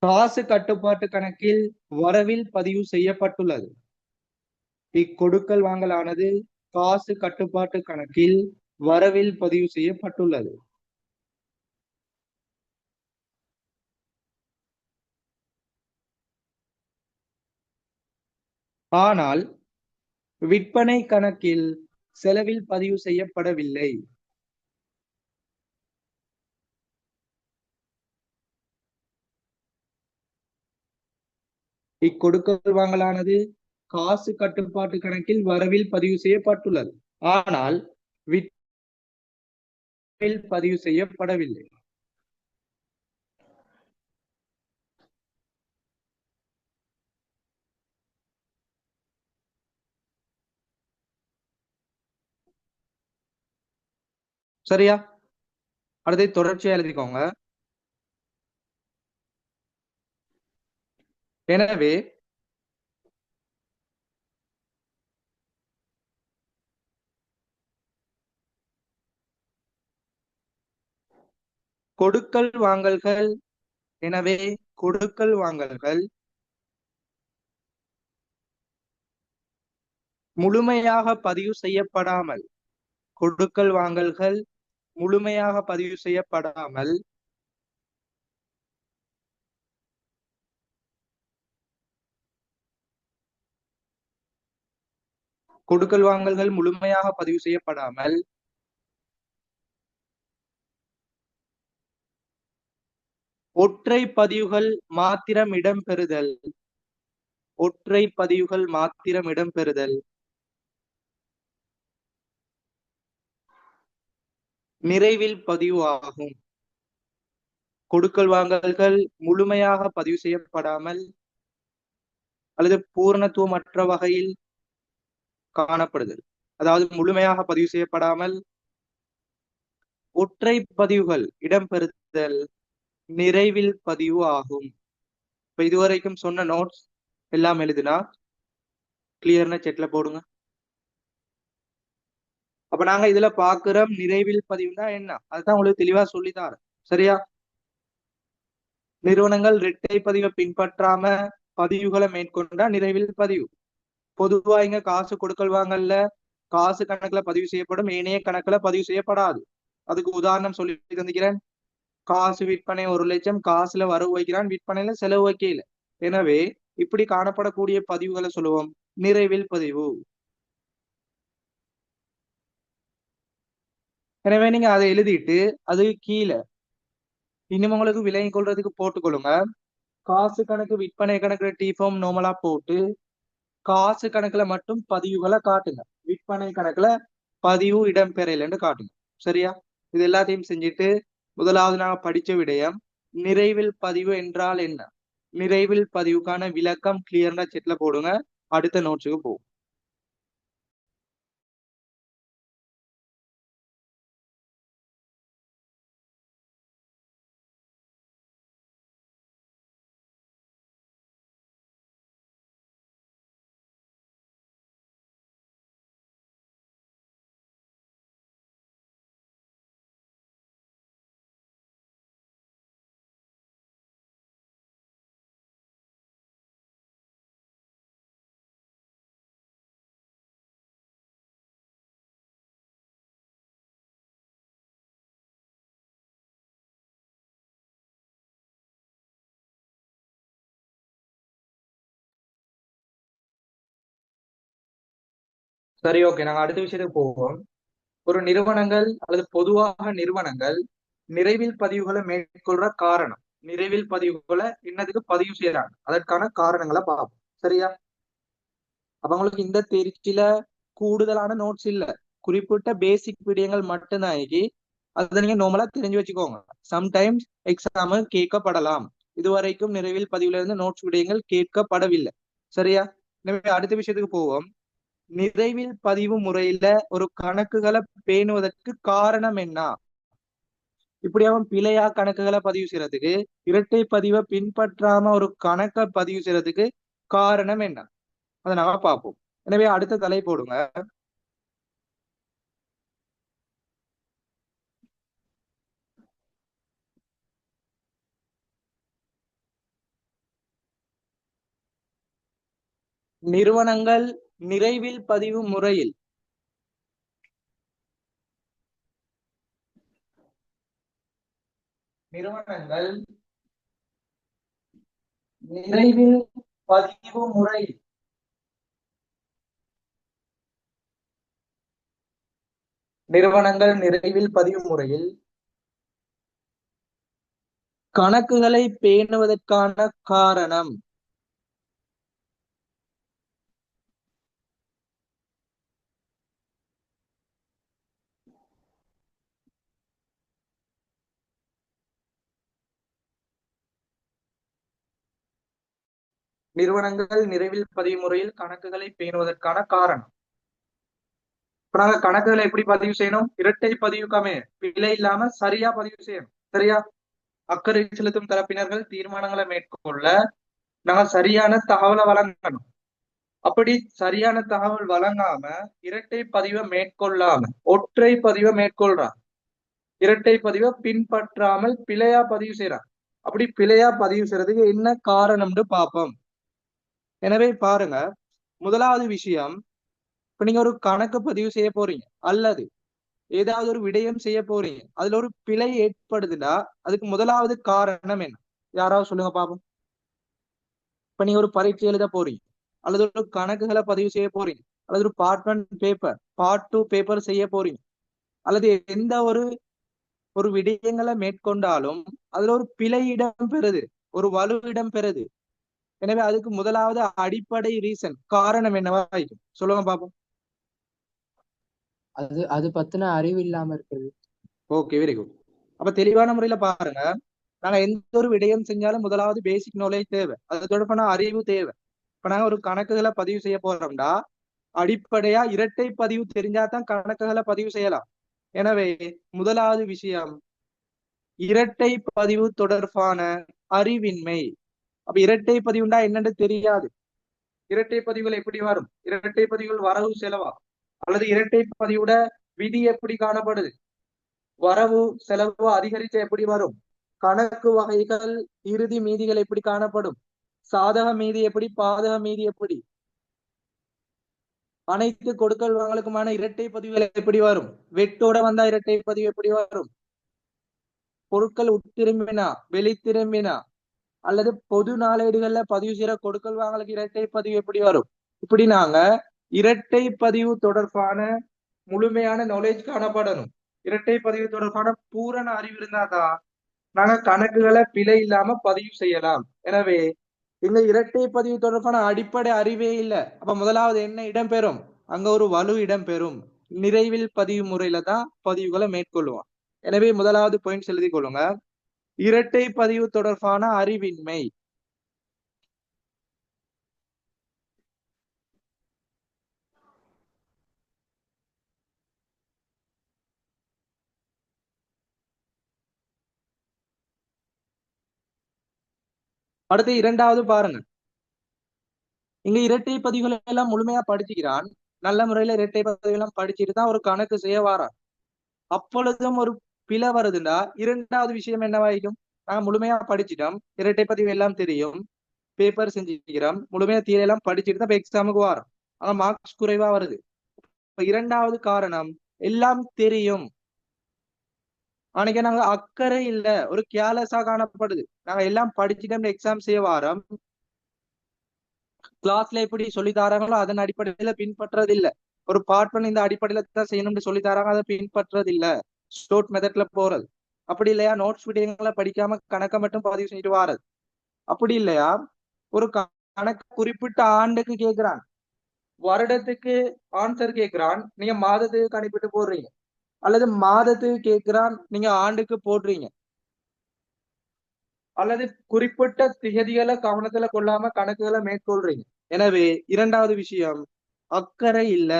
காசு கட்டுப்பாட்டு கணக்கில் வரவில் பதிவு செய்யப்பட்டுள்ளது. இக்கொடுக்கல் வாங்கலானது காசு கட்டுப்பாட்டு கணக்கில் வரவில் பதிவு செய்யப்பட்டுள்ளது. ஆனால் விற்பனை கணக்கில் செலவில் பதிவு செய்யப்படவில்லை. இக்கொடுக்கல் வாங்கலானது காசு கட்டுப்பாட்டு கணக்கில் வரவில் பதிவு செய்யப்பட்டுள்ளது. ஆனால் விற்பனையில் பதிவு செய்யப்படவில்லை. சரியா? அடுத்து தொடர்ச்சியா எழுதிக்கோங்க. எனவே கொடுக்கல் வாங்கல்கள் முழுமையாக பதிவு செய்யப்படாமல் கொடுக்கல் வாங்கல்கள் முழுமையாக பதிவு செய்யப்படாமல் கொடுக்கல் வாங்கல்கள் முழுமையாக பதிவு செய்யப்படாமல் ஒற்றை பதிவுகள் மாத்திரம் இடம்பெறுதல் நிறைவில் பதிவு ஆகும். கொடுக்கல் வாங்கல்கள் முழுமையாக பதிவு செய்யப்படாமல் அல்லது பூரணத்துவமற்ற வகையில் காணப்படுதல், அதாவது முழுமையாக பதிவு செய்யப்படாமல் ஒற்றை பதிவுகள் இடம்பெறுதல் நிறைவில் பதிவு ஆகும். இப்ப இதுவரைக்கும் சொன்ன நோட்ஸ் எல்லாம் எழுதினா கிளியர்னா செட்ல போடுங்க. அப்ப நாங்க இதுல பாக்குறோம் நிறைவில் பதிவுனா என்ன, அதுதான் உங்களுக்கு தெளிவா சொல்லித்தாரு. சரியா? நிறுவனங்கள் இரட்டை பதிவை பின்பற்றாம பதிவுகளை மேற்கொண்டா நிறைவில் பதிவு. பொதுவா இங்க காசு கொடுக்கல் வாங்கல்ல காசு கணக்குல பதிவு செய்யப்படும், ஏனைய கணக்குல பதிவு செய்யப்படாது. அதுக்கு உதாரணம் சொல்லி தந்துக்கிறேன். காசு விற்பனை 1,00,000, காசுல வரவு வைக்கிறான், விற்பனையில செலவு வைக்கல. எனவே இப்படி காணப்படக்கூடிய பதிவுகளை சொல்லுவோம் நிறைவில் பதிவு. எனவே நீங்க அதை எழுதிட்டு அது கீழே இன்னும் உங்களுக்கு விலகிக் கொள்றதுக்கு போட்டுக்கொள்ளுங்க. காசு கணக்கு விற்பனை கணக்குல டிஃபார்ம் நார்மலா போட்டு காசு கணக்குல மட்டும் பதிவுகளை காட்டுங்க. விற்பனை கணக்குல பதிவு இடம்பெறலைன்னு காட்டுங்க. சரியா? இது எல்லாத்தையும் செஞ்சுட்டு முதலாவது நாங்க படிச்ச விடயம் நிறைவில் பதிவு என்றால் என்ன, நிறைவில் பதிவுக்கான விளக்கம் கிளியர்னா செட்ல போடுங்க. அடுத்த நோட்ஸுக்கு போகும். சரி, ஓகே, நாங்க அடுத்த விஷயத்துக்கு போவோம். ஒரு நிறுவனங்கள் அல்லது பொதுவாக நிறுவனங்கள் நிறைவில் பதிவுகளை மேற்கொள்ற காரணம், நிறைவில் பதிவுகளை என்னதுக்கு பதிவு செய்யறாங்க, அதற்கான காரணங்களை பார்ப்போம். சரியா? அப்ப உங்களுக்கு இந்த தேர்ச்சியில கூடுதலான நோட்ஸ் இல்ல, குறிப்பிட்ட பேசிக் விடயங்கள் மட்டும்தான் ஆகி அதை நீங்க நார்மலா தெரிஞ்சு வச்சுக்கோங்க. சம்டைம்ஸ் எக்ஸாம் கேட்கப்படலாம். இதுவரைக்கும் நிறைவில் பதிவுல இருந்து நோட்ஸ் விடயங்கள் கேட்கப்படவில்லை. சரியா? எனவே அடுத்த விஷயத்துக்கு போவோம். நிறைவில் பதிவு முறையில ஒரு கணக்குகளை பேணுவதற்கு காரணம் என்ன? இப்படி அவன் பிழையா கணக்குகளை பதிவு செய்யறதுக்கு, இரட்டை பதிவை பின்பற்றாம ஒரு கணக்கை பதிவு செய்யறதுக்கு காரணம் என்ன? அதை நாம பார்ப்போம். எனவே அடுத்த தலை போடுங்க. நிறுவனங்கள் நிறைவில் பதிவு முறையில் நிறுவனங்கள் நிறைவில் பதிவு முறை நிறுவனங்கள் நிறைவில் பதிவு முறையில் கணக்குகளை பேணுவதற்கான காரணம். நிறுவனங்கள் நிறைவில் பதிவு முறையில் கணக்குகளை பேணுவதற்கான காரணம். இப்ப நாங்க கணக்குகளை எப்படி பதிவு செய்யணும்? இரட்டை பதிவுக்காமே பிழை இல்லாம சரியா பதிவு செய்யணும். சரியா? அக்கறை செலுத்தும் தரப்பினர்கள் தீர்மானங்களை மேற்கொள்ள நாங்க சரியான தகவலை வழங்கணும். அப்படி சரியான தகவல் வழங்காம இரட்டை பதிவை மேற்கொள்ளாம ஒற்றை பதிவை மேற்கொள்றான், இரட்டை பதிவை பின்பற்றாமல் பிழையா பதிவு செய்யறான். அப்படி பிழையா பதிவு செய்யறதுக்கு என்ன காரணம்னு பார்ப்போம். எனவே பாருங்க, முதலாவது விஷயம், இப்ப நீங்க ஒரு கணக்கு பதிவு செய்ய போறீங்க அல்லது ஏதாவது ஒரு விடயம் செய்ய போறீங்க, அதுல ஒரு பிழை ஏற்படுதுன்னா அதுக்கு முதலாவது காரணம் என்ன? யாராவது சொல்லுங்க பாப்போம். இப்ப நீங்க ஒரு பரீட்சை எழுத போறீங்க அல்லது ஒரு கணக்குகளை பதிவு செய்ய போறீங்க அல்லது ஒரு பார்ட் 1 பேப்பர், பார்ட் 2 பேப்பர் செய்ய போறீங்க அல்லது எந்த ஒரு ஒரு விடயங்களை மேற்கொண்டாலும் அதுல ஒரு பிழை இடம் பெறுது, ஒரு வலு இடம் பெறுது. எனவே அதுக்கு முதலாவது அடிப்படை ரீசன் காரணம் என்னவா இருக்கும்? சொல்லுங்க பாப்போம். அது அது பத்தின அறிவு இல்லாம இருக்கிறது. Okay, very good. அப்ப தெளிவான முறையில பாருங்க, நாங்க எந்த ஒரு விடயம் செஞ்சாலும் முதலாவது பேசிக் நாலேஜ் தேவை, அது தொடர்பான அறிவு தேவை. இப்ப நாங்க ஒரு கணக்குகளை பதிவு செய்ய போறோம்டா அடிப்படையா இரட்டை பதிவு தெரிஞ்சாதான் கணக்குகளை பதிவு செய்யலாம். எனவே முதலாவது விஷயம் இரட்டை பதிவு தொடர்பான அறிவின்மை. அப்ப இரட்டை பதிவுண்டா என்னன்னு தெரியாது. இரட்டை பதிவுகள் எப்படி வரும், இரட்டை பதிவுகள் வரவு செலவா அல்லது இரட்டை பதிவோட விதி எப்படி காணப்படுது, வரவு செலவு அதிகரித்து எப்படி வரும், கணக்கு வகைகள் இறுதி மீதிகள் எப்படி காணப்படும், சாதக மீதி எப்படி, பாதக மீதி எப்படி, அனைத்து கொடுக்கல் வாங்கலுக்குமான இரட்டை பதிவுகள் எப்படி வரும், வெட்டோட வந்தா இரட்டை பதிவு எப்படி வரும், பொருட்கள் உட்திரும்பினா வெளித்திரும்பினா அல்லது பொது நாளேடுகள்ல பதிவு செய்யற கொடுக்கல் வாங்கலுக்கு இரட்டை பதிவு எப்படி வரும்? இப்படி நாங்க இரட்டை பதிவு தொடர்பான முழுமையான நாலேஜ் காணப்படணும். இரட்டை பதிவு தொடர்பான பூரண அறிவு இருந்தாதான் நாங்க கணக்குகளை பிழை இல்லாம பதிவு செய்யலாம். எனவே இந்த இரட்டை பதிவு தொடர்பான அடிப்படை அறிவே இல்லை. அப்ப முதலாவது என்ன இடம்பெறும்? அங்க ஒரு வலு இடம்பெறும். நிறைவில் பதிவு முறையில தான் பதிவுகளை மேற்கொள்ளுவோம். எனவே முதலாவது பாயிண்ட்ஸ் எழுதி கொள்ளுங்க. இரட்டை பதிவு தொடர்பான அறிவின்மை. அடுத்து இரண்டாவது பாருங்க. இங்க இரட்டை பதிவுகளை எல்லாம் முழுமையா படிச்சுக்கிறான். நல்ல முறையில இரட்டை பதிவு எல்லாம் படிச்சுட்டு தான் ஒரு கணக்கு செய்ய வாரான். அப்பொழுதும் ஒரு பிழை வருதுண்டா இரண்டாவது விஷயம் என்னவாயிடும்? நாங்க முழுமையா படிச்சிட்டோம், இரட்டை பதிவு எல்லாம் தெரியும், பேப்பர் செஞ்சுக்கிறோம், முழுமையா தியரி எல்லாம் படிச்சுட்டு தான் எக்ஸாமுக்கு வரோம். ஆனா மார்க்ஸ் குறைவா வருது. இப்ப இரண்டாவது காரணம் எல்லாம் தெரியும், அன்னைக்கு நாங்க அக்கறை இல்ல, ஒரு கேர்லெஸ்ஸா காணப்படுது. நாங்க எல்லாம் படிச்சுட்டோம், எக்ஸாம் செய்ய வாரோம், கிளாஸ்ல எப்படி சொல்லி தராங்களோ அதன் அடிப்படையில பின்பற்றது இல்ல. ஒரு பார்ட் பண்ணி இந்த அடிப்படையில தான் செய்யணும்னு சொல்லி தராங்க, அதை பின்பற்றது இல்ல. ஸ்டோட் மெத்தட்ல போறது. அப்படி இல்லையா நோட்ஸ் விடயங்களை படிக்காம கணக்கை மட்டும் பதிவு செஞ்சுட்டு வாரது. அப்படி இல்லையா ஒரு கணக்கு குறிப்பிட்ட ஆண்டுக்கு கேட்கிறான், வருடத்துக்கு ஆன்சர் கேட்கிறான், நீங்க மாதத்துக்கு கணிப்பிட்டு போடுறீங்க. அல்லது மாதத்துக்கு கேட்கிறான், நீங்க ஆண்டுக்கு போடுறீங்க. அல்லது குறிப்பிட்ட திகதிகளை கவனத்துல கொள்ளாம கணக்குகளை மேற்கொள்றீங்க. எனவே இரண்டாவது விஷயம் அக்கறை இல்ல.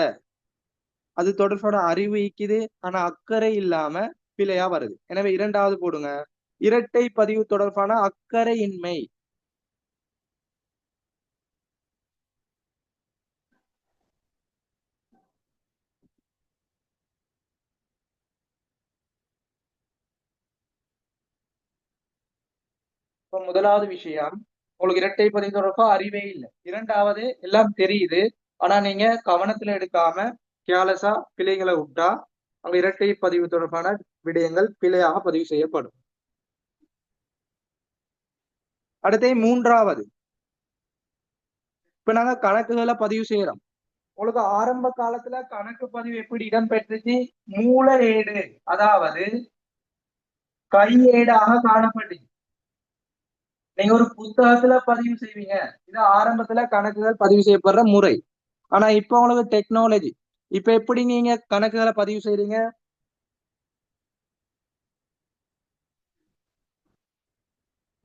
அது தொடர்பான அறிவு ஈக்குது, ஆனா அக்கறை இல்லாம பிழையா வருது. எனவே இரண்டாவது போடுங்க, இரட்டை பதிவு தொடர்பான அக்கறையின்மை. இப்ப முதலாவது விஷயம், உங்களுக்கு இரட்டை பதிவு தொடர்பா அறிவே இல்லை. இரண்டாவது எல்லாம் தெரியுது, ஆனா நீங்க கவனத்துல எடுக்காம கேர்லெஸ்ஸா பிழைகளை விட்டா அங்க இரட்டை பதிவு தொடர்பான விடயங்கள் பிழையாக பதிவு செய்யப்படும். அடுத்து மூன்றாவது, இப்ப நாங்க கணக்குகளை பதிவு செய்யறோம். உங்களுக்கு ஆரம்ப காலத்துல கணக்கு பதிவு எப்படி இடம்பெற்றுச்சு? மூல ஏடு, அதாவது கையேடாக காணப்பட்டுச்சு. நீங்க ஒரு புத்தகத்துல பதிவு செய்வீங்க, இது ஆரம்பத்துல கணக்குகள் பதிவு செய்யப்படுற முறை. ஆனா இப்ப உங்களுக்கு டெக்னாலஜி, இப்ப எப்படி நீங்க கணக்குகளை பதிவு செய்றீங்க?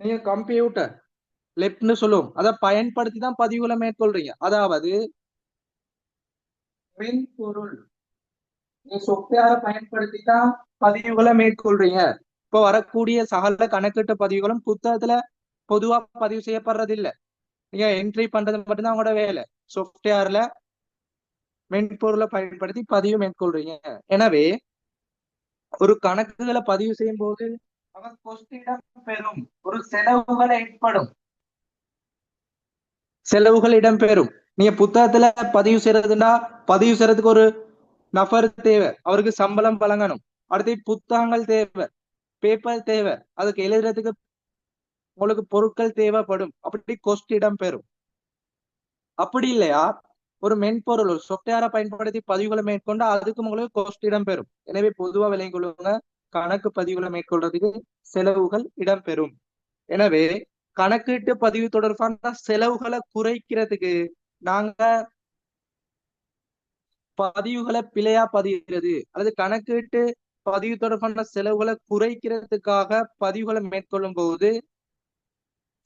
நீங்க கம்ப்யூட்டர் லெப்ட்னு சொல்லுவோம், அதை பயன்படுத்தி தான் பதிவுகளை மேற்கொள்றீங்க. அதாவது மென்பொருள், நீங்க சொftware பயன்படுத்தி தான் பதிவுகளை மேற்கொள்றீங்க. இப்ப வரக்கூடிய சகல கணக்கிட்ட பதிவுகளும் புத்தகத்துல பொதுவா பதிவு செய்யப்படுறது இல்ல. நீங்க என்ட்ரி பண்றது மட்டும்தான் உங்களோட வேலை. சாஃப்ட்வேர்ல மென்பொருளை பயன்படுத்தி பதிவு மேற்கொள்றீங்க. எனவே ஒரு கணக்குகளை பதிவு செய்யும் போது அவர் கொஸ்டிடம் பெறும், ஒரு செலவுகள் ஏற்படும், செலவுகள் இடம்பெறும். நீங்க புத்தகத்துல பதிவு செய்யறதுன்னா பதிவு செய்யறதுக்கு ஒரு நபர் தேவை, அவருக்கு சம்பளம் வழங்கணும். அடுத்து புத்தகங்கள் தேவை, பேப்பர் தேவை, அதுக்கு எழுதுறதுக்கு உங்களுக்கு பொருட்கள் தேவைப்படும். அப்படி கொஸ்ட் இடம்பெறும். அப்படி இல்லையா ஒரு மென்பொருள் ஒரு சாஃப்ட்வேரை பயன்படுத்தி பதிவுகளை மேற்கொண்டு அதுக்கு உங்களுக்கு கோஸ்ட் இடம்பெறும். எனவே பொதுவா விளங்கிக் கொள்ளுங்க, கணக்கு பதிவுகளை மேற்கொள்றதுக்கு செலவுகள் இடம்பெறும். எனவே கணக்கீட்டு பதிவு தொடர்பான செலவுகளை குறைக்கிறதுக்கு நாங்க பதிவுகளை பிழையா பதிகிறது அல்லது கணக்கீட்டு பதிவு தொடர்பான செலவுகளை குறைக்கிறதுக்காக பதிவுகளை மேற்கொள்ளும் போது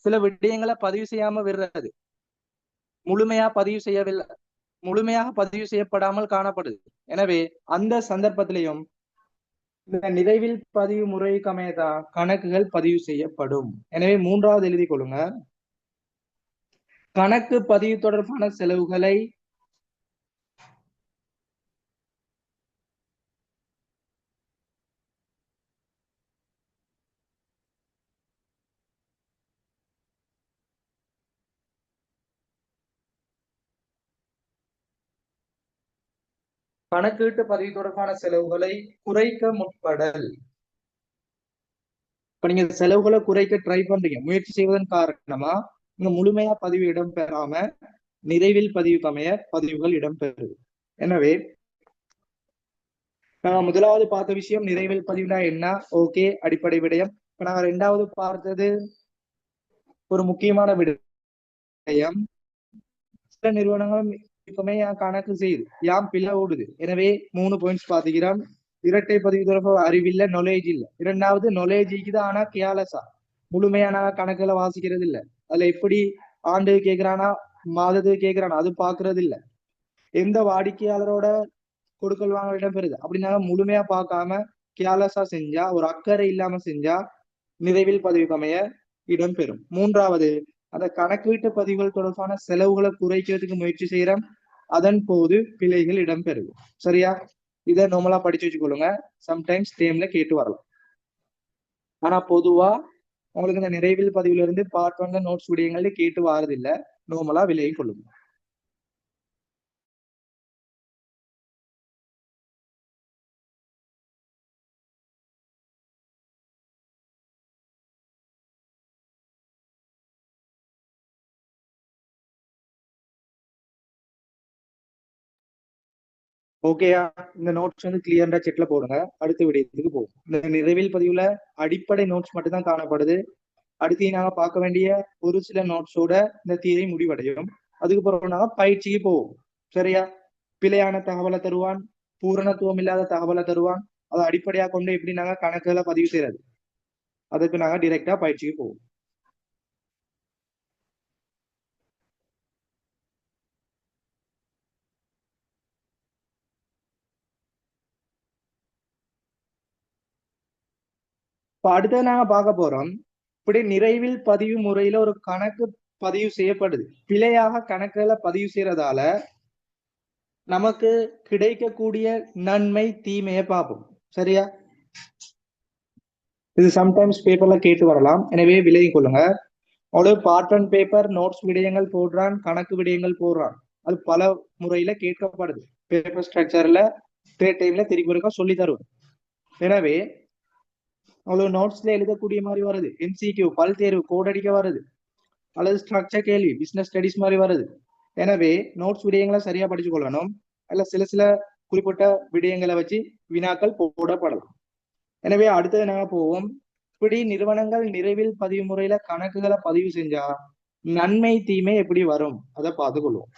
சில விடயங்களை பதிவு செய்யாம விடுறது, முழுமையா பதிவு செய்யவில்லை, முழுமையாக பதிவு செய்யப்படாமல் காணப்படுது. எனவே அந்த சந்தர்ப்பத்திலையும் இந்த நிறைவில் பதிவு முறைக்கு அமையதான் கணக்குகள் பதிவு செய்யப்படும். எனவே மூன்றாவது எழுதி கொள்ளுங்க, கணக்கு பதிவு தொடர்பான செலவுகளை கணக்கீட்டு பதிவு தொடர்பான செலவுகளை குறைக்க முற்படல். இப்ப நீங்க செலவுகளை குறைக்க ட்ரை பண்றீங்க, முயற்சி செய்வதன் காரணமா நீங்க முழுமையா பதிவு இடம்பெறாம நிறைவில் பதிவுக்கு அமைய பதிவுகள் இடம்பெறுது. எனவே நாங்க முதலாவது பார்த்த விஷயம் நிறைவில் பதிவுனா என்ன, ஓகே, அடிப்படை விடயம். இப்ப நாங்க ரெண்டாவது பார்த்தது ஒரு முக்கியமான விடயம், சில நிறுவனங்களும் இப்பவுமே கணக்கு செய்யுது, யாம் பிள்ளை ஓடுது. எனவே 3 பாயிண்ட்ஸ் பாத்துக்கிறோம். இரட்டை பதிவு தொடர்பாக அறிவில்லை, நாலேஜ் இல்ல. இரண்டாவது நாலேஜ் இருக்குது, ஆனா கேர்லெஸ்ஸா முழுமையான கணக்குகளை வாசிக்கிறது இல்ல. அதுல எப்படி ஆண்டு கேட்கிறானா மாதத்துக்கு கேட்கிறானா அது பாக்குறது இல்ல. எந்த வாடிக்கையாளரோட கொடுக்கல் வாங்க இடம்பெறுது அப்படின்னா முழுமையா பார்க்காம கேர்லெஸ்ஸா செஞ்சா, ஒரு அக்கறை இல்லாம செஞ்சா நிறைவில் பதிவு அமைய இடம்பெறும். மூன்றாவது, அந்த கணக்கீட்டு பதிவுகள் தொடர்பான செலவுகளை குறைக்கிறதுக்கு முயற்சி செய்யறோம், அதன் போது பிழைகள் இடம்பெறுது. சரியா? இதை நார்மலா படிச்சு வச்சுக்கொள்ளுங்க, சம்டைம்ஸ் டேம்ல கேட்டு வரலாம். ஆனா பொதுவா உங்களுக்கு இந்த நிறைவில் பதிவுல இருந்து பார்ட் 1 நோட்ஸ் விடயங்கள்ல கேட்டு வாரது இல்ல, நார்மலா விலகி கொள்ளுங்க. ஓகேயா? இந்த நோட்ஸ் வந்து கிளியரா செட்ல போடுங்க. அடுத்த விடயத்துக்கு போகும். இந்த நிறைவில் பதிவுல அடிப்படை நோட்ஸ் மட்டும் தான் காணப்படுது. அடுத்து நாங்க பார்க்க வேண்டிய ஒரு சில நோட்ஸோட இந்த தியரி முடிவடையும். அதுக்கு பிறகு நாங்க பயிற்சிக்கு போவோம். சரியா? பிழையான தகவலை தருவான், பூரணத்துவம் இல்லாத தகவலை தருவான், அதை அடிப்படையா கொண்டு எப்படி நாங்க கணக்குகளை பதிவு செய்யறது, அதுக்கு நாங்க டிரெக்டா பயிற்சிக்கு போவோம். இப்ப அடுத்தது நாங்க பார்க்க போறோம், இப்படி நிறைவில் பதிவு முறையில ஒரு கணக்கு பதிவு செய்யப்படுது. பிழையாக கணக்குகளை பதிவு செய்யறதால நமக்கு கிடைக்கக்கூடிய நன்மை தீமையை பார்ப்போம். சரியா? இது சம்டைம்ஸ் பேப்பர்ல கேட்டு வரலாம், எனவே விலகிக் கொள்ளுங்க. அவ்வளவு பார்ட் 1 பேப்பர் நோட்ஸ் விடயங்கள் போடுறான், கணக்கு விடயங்கள் போடுறான், அது பல முறையில கேட்கப்படுது. பேப்பர் ஸ்ட்ரக்சர்ல டைம்ல திருப்பி இருக்க சொல்லி தருவேன். எனவே அவ்வளவு நோட்ஸ்ல எழுதக்கூடிய மாதிரி வருது, எம்சிக்யூ பல் தேர்வு கோட் அடிக்க வருது, அல்லது ஸ்ட்ரக்சர் கேள்வி பிசினஸ் ஸ்டடிஸ் மாதிரி வருது. எனவே நோட்ஸ் விடயங்களை சரியா படிச்சு கொள்ளணும். அல்ல சில சில குறிப்பிட்ட விடயங்களை வச்சு வினாக்கள் போடப்படலாம். எனவே அடுத்தது நாங்க போவோம், இப்படி நிறுவனங்கள் நிறைவில் பதிவு முறையில கணக்குகளை பதிவு செஞ்சா நன்மை தீமை எப்படி வரும் அதை பார்த்துக்கொள்வோம்.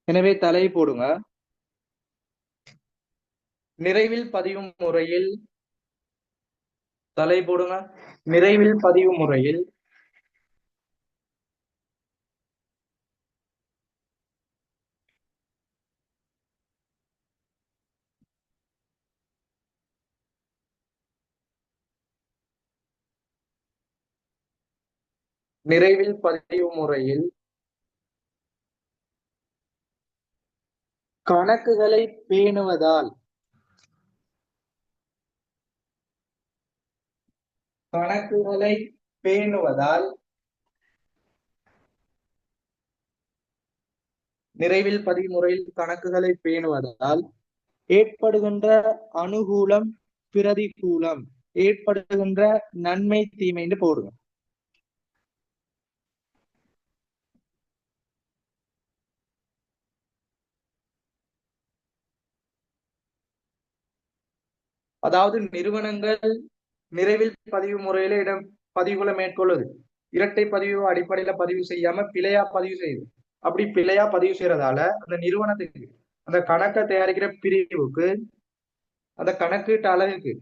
எனவே தலை போடுங்க. நிறைவில் பதிவு முறையில் தலை போடுங்க. நிறைவில் பதிவு முறையில் நிறைவில் பதிவு முறையில் கணக்குகளை பேணுவதால் கணக்குகளை பேணுவதால் நிறைவில் பதிவு முறையில் கணக்குகளை பேணுவதால் ஏற்படுகின்ற அனுகூலம் பிரதிகூலம், ஏற்படுகின்ற நன்மை தீமைன்னு போடுங்க. அதாவது நிறுவனங்கள் நிறைவில் பதிவு முறையில பதிவுகளை மேற்கொள்ளுது, இரட்டை பதிவு அடிப்படையில பதிவு செய்யாம பிழையா பதிவு செய்யுது. அப்படி பிழையா பதிவு செய்யறதால அந்த நிறுவனத்துக்கு, அந்த கணக்கை தயாரிக்கிற பிரிவுக்கு, அந்த கணக்கீட்டு அலகுக்கு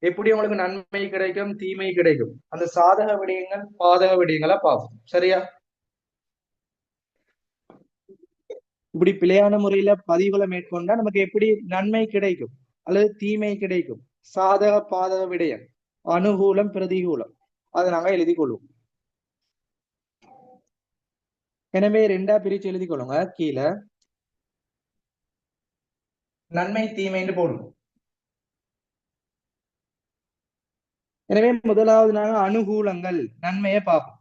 எப்படி உங்களுக்கு நன்மை கிடைக்கும் தீமை கிடைக்கும், அந்த சாதக விடயங்கள் பாதக விடயங்களை பார்ப்போம். சரியா? இப்படி பிழையான முறையில பதிவுகளை மேற்கொண்டா நமக்கு எப்படி நன்மை கிடைக்கும் அல்லது தீமை கிடைக்கும், சாதக பாதக விடயம், அனுகூலம் பிரதிகூலம், அதை நாங்க எழுதி கொள்வோம். எனவே ரெண்டா பிரிச்சு எழுதி கொள்ளுங்க. கீழே நன்மை தீமைன்னு போடணும். எனவே முதலாவது நாங்க அனுகூலங்கள் நன்மையை பார்ப்போம்.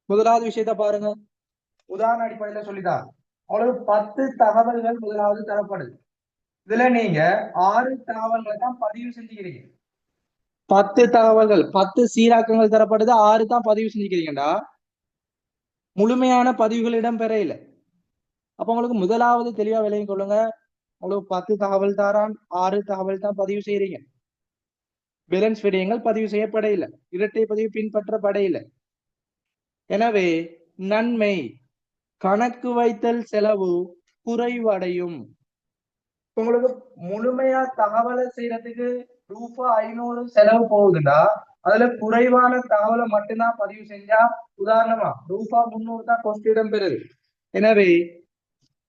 முதலாவது விஷயத்த பாருங்க, உதாரண அடிப்படையில சொல்லிதான் உங்களுக்கு 10 தகவல்கள் முதலாவது தரப்படுது. இதுல நீங்க 6 தகவல்களை தான் பதிவு செஞ்சுக்கிறீங்க. 10 தகவல்கள் 10 சீராக்கங்கள் தரப்படுது, 6 தான் பதிவு செஞ்சுக்கிறீங்கடா, முழுமையான பதிவுகள் இடம்பெற இல்லை. அப்ப உங்களுக்கு முதலாவது தெளிவா விளங்கிக் கொள்ளுங்க, உங்களுக்கு 10 தகவல் தாரான், 6 தகவல் தான் பதிவு செய்யறீங்க. பேலன்ஸ் விடயங்கள் பதிவு செய்யப்பட இல்லை, இரட்டை பதிவு பின்பற்றப்பட இல்லை. எனவே நன்மை கணக்கு வைத்தல் செலவு குறைவடையும். உங்களுக்கு முழுமையா தகவலை செய்யறதுக்கு ரூபாய் 500 செலவு போகுதுன்னா அதுல குறைவான தகவலை மட்டும்தான் பதிவு செஞ்சா, உதாரணமா ரூபாய் 300 தான் கொஸ்ட் இடம்பெறுது. எனவே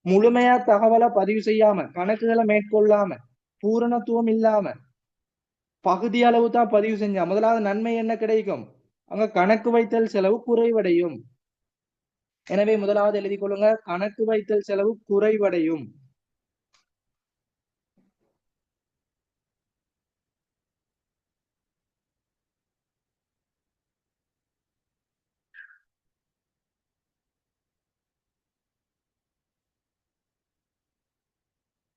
முழுமையா தகவலை பதிவு செய்யாம, கணக்குகளை மேற்கொள்ளாம, பூரணத்துவம் இல்லாம பகுதி அளவு தான் பதிவு செஞ்சா முதலாவது நன்மை என்ன கிடைக்கும்? அங்க கணக்கு வைத்தல் செலவு குறைவடையும். எனவே முதலாவது எழுதி கொள்ளுங்க, கணக்கு வைத்தல் செலவு குறைவடையும்.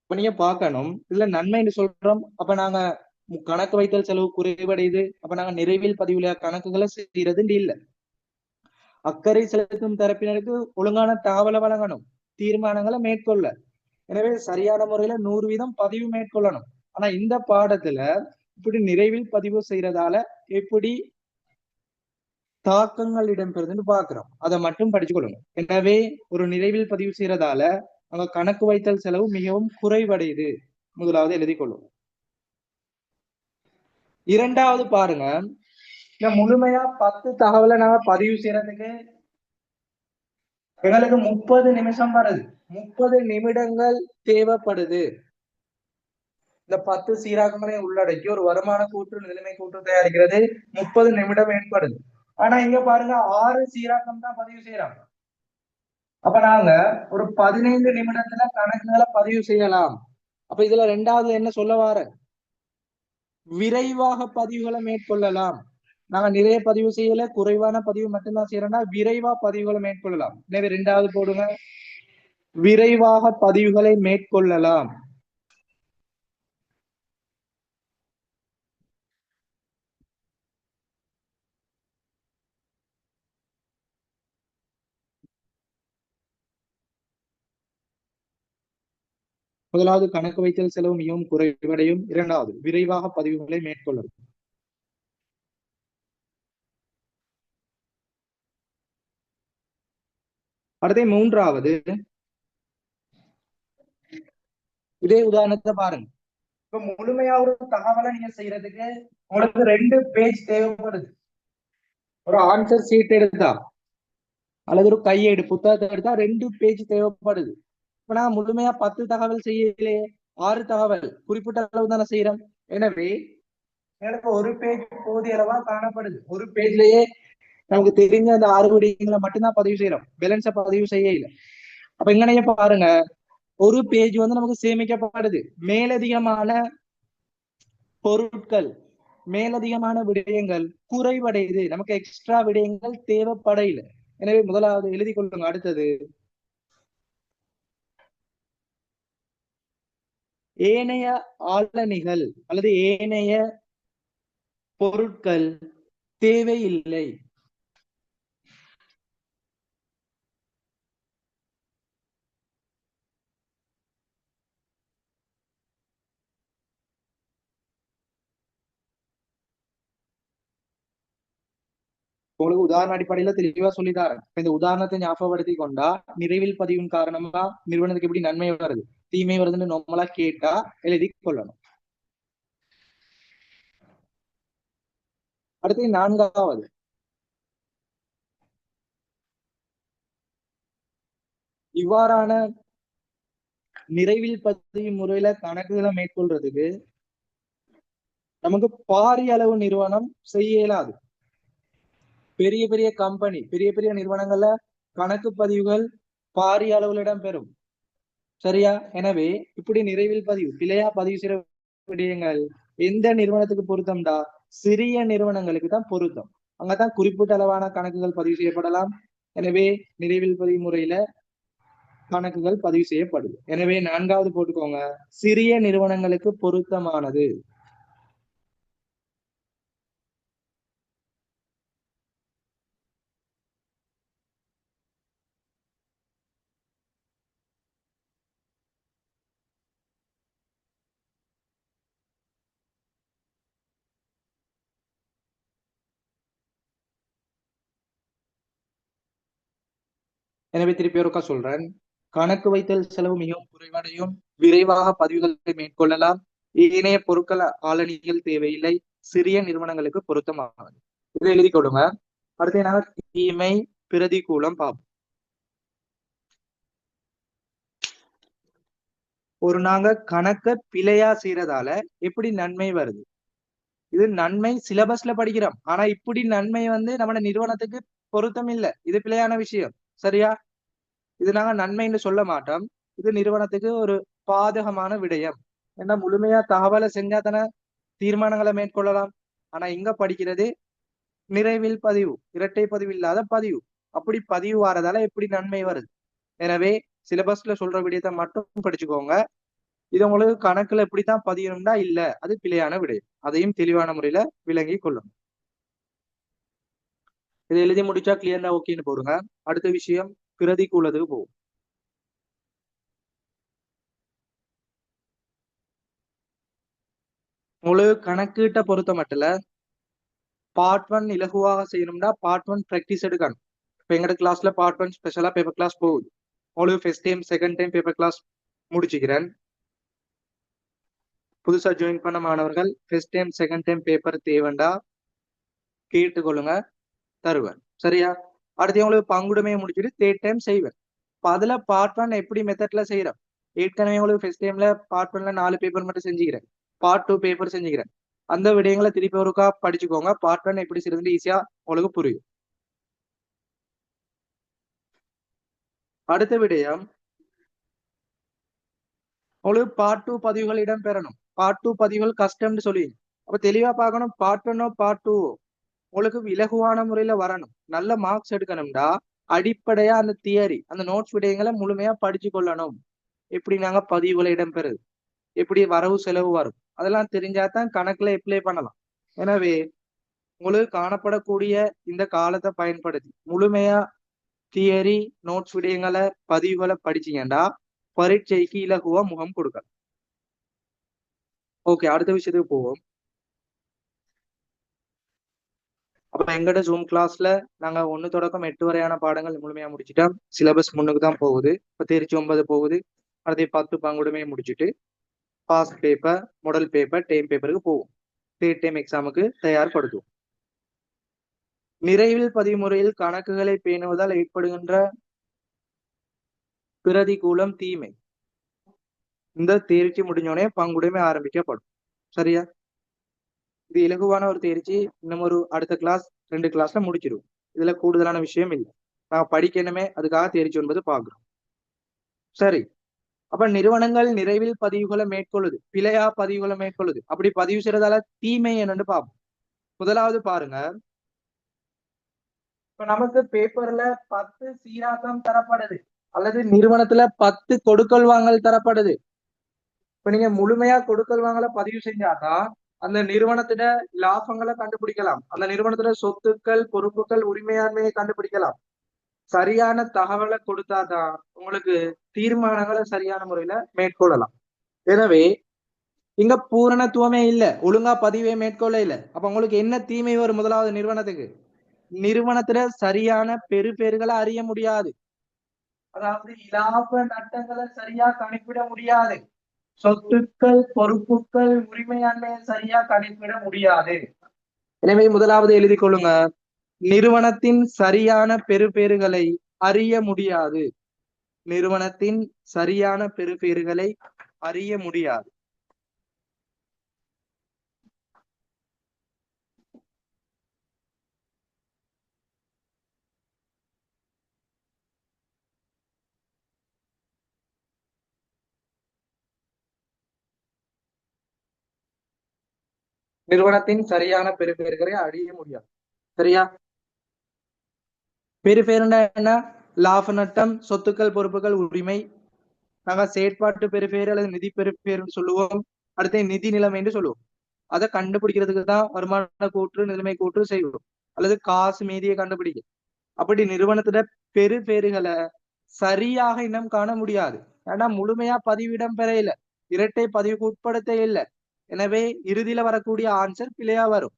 இப்ப நீங்க பார்க்கணும், இதுல நன்மைன்னு சொல்றோம். அப்ப நாங்க கணக்கு வைத்தல் செலவு குறைவடையுது, அப்ப நாங்க நிறைவில் பதிவுல கணக்குகளை செய்யறது இல்ல. அக்கறை செலுத்தும் தரப்பினருக்கு ஒழுங்கான தகவலை வழங்கணும், தீர்மானங்களை மேற்கொள்ள. எனவே சரியான முறையில 100% பதிவு மேற்கொள்ளணும். ஆனா இந்த பாடத்துல இப்படி நிறைவில் பதிவு செய்யறதால எப்படி தாக்கங்கள் இடம்பெறுதுன்னு பாக்குறோம், அதை மட்டும் படிச்சு கொள்ளுங்க. எனவே ஒரு நிறைவில் பதிவு செய்யறதால அங்க கணக்கு வைத்தல் செலவு மிகவும் குறைவடையுது, முதலாவது எழுதி கொள்ளும். இரண்டாவது பாருங்க, இந்த முழுமையா 10 தகவலை நாங்க பதிவு செய்யறதுக்கு எங்களுக்கு 30 நிமிஷம் வருது, 30 நிமிடங்கள் தேவைப்படுது. இந்த 10 சீராக்கங்களை உள்ளடக்கி ஒரு வருமான கூற்று நிலைமை கூற்று தயாரிக்கிறது 30 நிமிடம் ஏற்படுது. ஆனா இங்க பாருங்க 6 சீராக்கம் தான் பதிவு செய்யறாங்க. அப்ப நாங்க ஒரு 15 நிமிடத்துல கணக்குகளை பதிவு செய்யலாம். அப்ப இதுல ரெண்டாவது என்ன சொல்ல வார, விரைவாக பதிவுகளை மேற்கொள்ளலாம். நாங்க நிறைய பதிவு செய்யல, குறைவான பதிவு மட்டும்தான் செய்யறோம்னா விரைவா பதிவுகளை மேற்கொள்ளலாம். எனவே ரெண்டாவது போடுங்க, விரைவாக பதிவுகளை மேற்கொள்ளலாம். முதலாவது கணக்கு வைத்தல் செலவு மிகவும் குறைவடையும். இரண்டாவது விரைவாக பதிவுகளை மேற்கொள்ளலாம். அடுத்த மூன்றாவது, இதே உதாரணத்தை பாருங்க. இப்ப முழுமையா ஒரு தகவலை நீங்க செய்யறதுக்கு உங்களுக்கு 2 பேஜ் தேவைப்படுது. ஒரு ஆன்சர் சீட் எடுத்தா அல்லது ஒரு கையேடு புத்தகத்தை எடுத்தா 2 பேஜ் தேவைப்படுது. இப்ப நான் முழுமையா 10 தகவல் செய்யலையே, 6 தகவல் குறிப்பிட்ட அளவு தானே செய்யறோம். எனவே எனக்கு ஒரு பேஜ் போதிய அளவா காணப்படுது. ஒரு பேஜ்லயே நமக்கு தெரிஞ்ச அந்த 6 விடயங்களை மட்டும்தான் பதிவு செய்யறோம், பேலன்ஸை பதிவு செய்ய இல்லை. அப்ப இங்கனையே பாருங்க, ஒரு பேஜ் வந்து நமக்கு சேமிக்கப்படுது. மேலதிகமான பொருட்கள், மேலதிகமான விடயங்கள் குறைவடையுது, நமக்கு எக்ஸ்ட்ரா விடயங்கள் தேவைப்படையில. எனவே முதலாவது எழுதி கொள்ளுங்க. அடுத்தது, ஏனைய ஆளணிகள் அல்லது ஏனைய பொருட்கள் தேவையில்லை. உங்களுக்கு உதாரண அடிப்படையில தெளிவா சொல்லித்தாரேன். இந்த உதாரணத்தை ஞாபகப்படுத்தி கொண்டா நிறைவில் பதிவின் காரணமா நிறுவனத்துக்கு எப்படி நன்மை வருது தீமை வருதுன்னு நம்மளா கேட்டா எழுதி கொள்ளணும். அடுத்து நான்காவது, இவ்வாறான நிறைவில் பதிவு முறையில கணக்குகளை மேற்கொள்றதுக்கு நமக்கு பாரிய அளவு நிறுவனம் செய்ய இயலாது. பெரிய பெரிய கம்பெனி, பெரிய பெரிய நிறுவனங்கள்ல கணக்கு பதிவுகள் பாரிய அளவில் இடம்பெறும். சரியா? எனவே இப்படி நிறைவில் பதிவு, பிழையா பதிவு செய்யற விடயங்கள் எந்த நிறுவனத்துக்கு பொருத்தம்டா? சிறிய நிறுவனங்களுக்கு தான் பொருத்தம். அங்கதான் குறிப்பிட்ட அளவான கணக்குகள் பதிவு செய்யப்படலாம், எனவே நிறைவில் பதிவு முறையில கணக்குகள் பதிவு செய்யப்படுது. எனவே 4வது போட்டுக்கோங்க, சிறிய நிறுவனங்களுக்கு பொருத்தமானது. எனவே திருப்பி ஒருக்கா சொல்றேன், கணக்கு வைத்தல் செலவு மிகவும் குறைவடையும், விரைவாக பதிவுகளை மேற்கொள்ளலாம், ஏனைய பொருட்கள் ஆளணிகள் தேவையில்லை, சிறிய நிறுவனங்களுக்கு பொருத்தமானது. இதை எழுதி கொடுங்க. அடுத்து நாங்க தீமை பிரதிகூலம் பார்ப்போம். ஒரு நாங்க கணக்க பிழையா செய்யறதால எப்படி நன்மை வருது? இது நன்மை சிலபஸ்ல படிக்கிறோம், ஆனா இப்படி நன்மை வந்து நம்ம நிறுவனத்துக்கு பொருத்தம் இல்ல. இது பிழையான விஷயம். சரியா? இது நாங்க நன்மைன்னு சொல்ல மாட்டோம். இது நிறுவனத்துக்கு ஒரு பாதகமான விடயம். ஏன்னா முழுமையா தகவலை செஞ்சா தானே தீர்மானங்களை மேற்கொள்ளலாம். ஆனா இங்க படிக்கிறது நிறைவில் பதிவு, இரட்டை பதிவு இல்லாத பதிவு. அப்படி பதிவு வாரதால எப்படி நன்மை வருது? எனவே சிலபஸ்ல சொல்ற விடயத்தை மட்டும் படிச்சுக்கோங்க. இது உங்களுக்கு கணக்குல எப்படித்தான் பதியணும்னா இல்ல, அது பிழையான விடயம். அதையும் தெளிவான முறையில விளங்கி கொள்ளணும். இதை எழுதி முடிச்சா கிளியர்னா ஓகேன்னு போடுங்க. அடுத்த விஷயம் பிரதிகூலத்துக்கு போகும். உங்களுக்கு கணக்கீட்ட பொறுத்த மட்டும் பார்ட் 1 இலகுவாக செய்யணும்னா பார்ட் 1 பிராக்டிஸ் எடுக்கணும். இப்போ எங்கட கிளாஸ்ல பார்ட் 1 ஸ்பெஷலா பேப்பர் கிளாஸ் போகுது. உங்களுக்கு first time second time paper class முடிச்சுக்கிறேன். புதுசா ஜாயின் பண்ண மாணவர்கள் first time second time paper தேவைண்டா கேட்டுக்கொள்ளுங்க, தருவேன். சரியா? அடுத்து உங்களுக்கு பங்குடுமையை முடிச்சுட்டு தேர்ட் டைம் செய்வேன். இப்போ அதுல பார்ட் 1 எப்படி மெத்தட்ல செய்யறோம்? ஏற்கனவே உங்களுக்கு ஃபர்ஸ்ட் டைம்ல பார்ட் 1ல 4 பேப்பர் மட்டும் செஞ்சுக்கிறேன், பார்ட் 2 பேப்பர் செஞ்சுக்கிறேன். அந்த விடயங்களை திருப்பி ஒருக்கா படிச்சுக்கோங்க. பார்ட் 1 எப்படி செய்யறது ஈஸியா உங்களுக்கு புரியும். அடுத்த விடயம், உங்களுக்கு பார்ட் 2 பதிவுகள் இடம் பெறணும். பார்ட் 2 பதிவுகள் கஷ்டம்னு சொல்லி அப்ப தெளிவா பார்க்கணும். பார்ட் 1 பார்ட் 2 உங்களுக்கு இலகுவான முறையில வரணும், நல்ல மார்க்ஸ் எடுக்கணும்டா அடிப்படையா அந்த தியரி அந்த நோட்ஸ் விடயங்களை முழுமையா படிச்சு கொள்ளணும். எப்படி நாங்க பதிவுகளை இடம்பெறுது, எப்படி வரவு செலவு வரும், அதெல்லாம் தெரிஞ்சாதான் கணக்குல அப்ளை பண்ணலாம். எனவே உங்களுக்கு காணப்படக்கூடிய இந்த காலத்தை பயன்படுத்தி முழுமையா தியரி நோட்ஸ் விடயங்களை பதிவுகளை படிச்சீங்கன்னா பரீட்சைக்கு இலகுவா முகம் கொடுக்கலாம். ஓகே, அடுத்த விஷயத்துக்கு போவோம். அப்ப எங்கட ஜூம் கிளாஸ்ல நாங்க 1 தொடக்கம் 8 வரையான பாடங்கள் முழுமையா முடிச்சிட்டோம். சிலபஸ் முன்னுக்கு தான் போகுது. இப்ப தேர்ச்சி 9 போகுது. அடுத்து 10 பங்குடுமையை முடிச்சுட்டு past paper, model paper, term பேப்பருக்கு போவோம். தேர்ட் டைம் எக்ஸாமுக்கு தயார்படுத்துவோம். நிறைவில் பதிவு முறையில் கணக்குகளை பேணுவதால் ஏற்படுகின்ற பிரதிகூலம் தீமை. இந்த தேர்ச்சி முடிஞ்சோடனே பங்குடைமை ஆரம்பிக்கப்படும். சரியா? இது இலகுவான ஒரு தேர்ச்சி. இன்னும் ஒரு அடுத்த கிளாஸ் 2 கிளாஸ்ல முடிச்சிருவோம். இதுல கூடுதலான விஷயம் இல்லை. நான் படிக்கணுமே, அதுக்காக தேர்ச்சி 9 பாக்குறோம். சரி, அப்ப நிறுவனங்கள் நிறைவில் பதிவுகளை மேற்கொள்ளுது, பிழையா பதிவுகளை மேற்கொள்ளுது. அப்படி பதிவு செய்யறதால தீமை என்னன்னு பார்ப்போம். முதலாவது பாருங்க, இப்ப நமக்கு பேப்பர்ல 10 சீராக்கம் தரப்படுது, அல்லது நிறுவனத்துல 10 கொடுக்கல் வாங்கல் தரப்படுது. இப்ப நீங்க முழுமையா கொடுக்கல் வாங்கல பதிவு செஞ்சாதான் அந்த நிறுவனத்திட லாபங்களை கண்டுபிடிக்கலாம், அந்த நிறுவனத்துல சொத்துக்கள் பொறுப்புகள் உரிமையாண்மையை கண்டுபிடிக்கலாம். சரியான தகவலை கொடுத்தாதான் உங்களுக்கு தீர்மானங்களை சரியான முறையில மேற்கொள்ளலாம். எனவே இங்க பூரணத்துவமே இல்ல, ஒழுங்கா பதிவே மேற்கொள்ள இல்ல. அப்ப உங்களுக்கு என்ன தீமை வரும்? முதலாவது நிறுவனத்துக்கு நிறுவனத்துல சரியான பெறுபேறுகளை அறிய முடியாது, அதாவது இலாப நட்டங்களை சரியா கணிப்பிட முடியாது, சொத்துக்கள் பொறுப்புகள் உரிமையாண்மையை சரியா கணிப்பிட முடியாது. எனவே முதலாவது எழுதி கொள்ளுங்க, நிறுவனத்தின் சரியான பெறுபேறுகளை அறிய முடியாது. நிறுவனத்தின் சரியான பெறுபேறுகளை அறிய முடியாது. நிறுவனத்தின் சரியான பெறுபேறுகளை அறிய முடியாது. சரியா? பெறுபேறுனா என்ன? லாப நட்டம், சொத்துக்கள், பொறுப்புகள், உரிமை. நாங்க செயற்பாட்டு பெறுபேறு அல்லது நிதி பெறுபேறுன்னு சொல்லுவோம். அடுத்து நிதி நிலைமை என்று சொல்லுவோம். அதை கண்டுபிடிக்கிறதுக்கு தான் வருமான கூற்று, நிலைமை கூற்று செய்வோம், அல்லது காசு மீதியை கண்டுபிடிக்க. அப்படி நிறுவனத்துல பெறுபேறுகளை சரியாக இன்னும் காண முடியாது. ஏன்னா முழுமையா பதிவிடம் பெற இல்லை, இரட்டை பதிவுக்கு உட்படுத்த இல்லை. எனவே இறுதியில வரக்கூடிய ஆன்சர் பிழையா வரும்.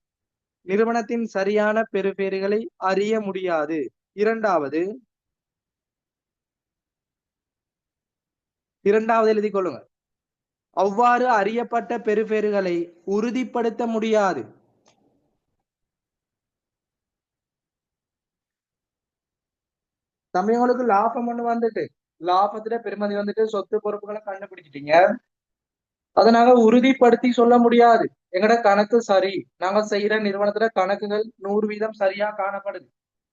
நிறுவனத்தின் சரியான பெறுபேறுகளை அறிய முடியாது. இரண்டாவது எழுதிக் கொள்ளுங்க. அவ்வாறு அறியப்பட்ட பெறுபேறுகளை உறுதிப்படுத்த முடியாது. தம்பிங்களுக்கு லாபம் ஒண்ணு வந்துட்டு, லாபத்துல பெருமதி வந்துட்டு, சொத்து பொறுப்புகளை கண்டுபிடிச்சிட்டீங்க. அதை நாங்க உறுதிப்படுத்தி சொல்ல முடியாது. எங்கட கணக்கு சரி, நாங்க செய்யற நிறுவனத்துல கணக்குகள் 100% சரியா காணப்படுது.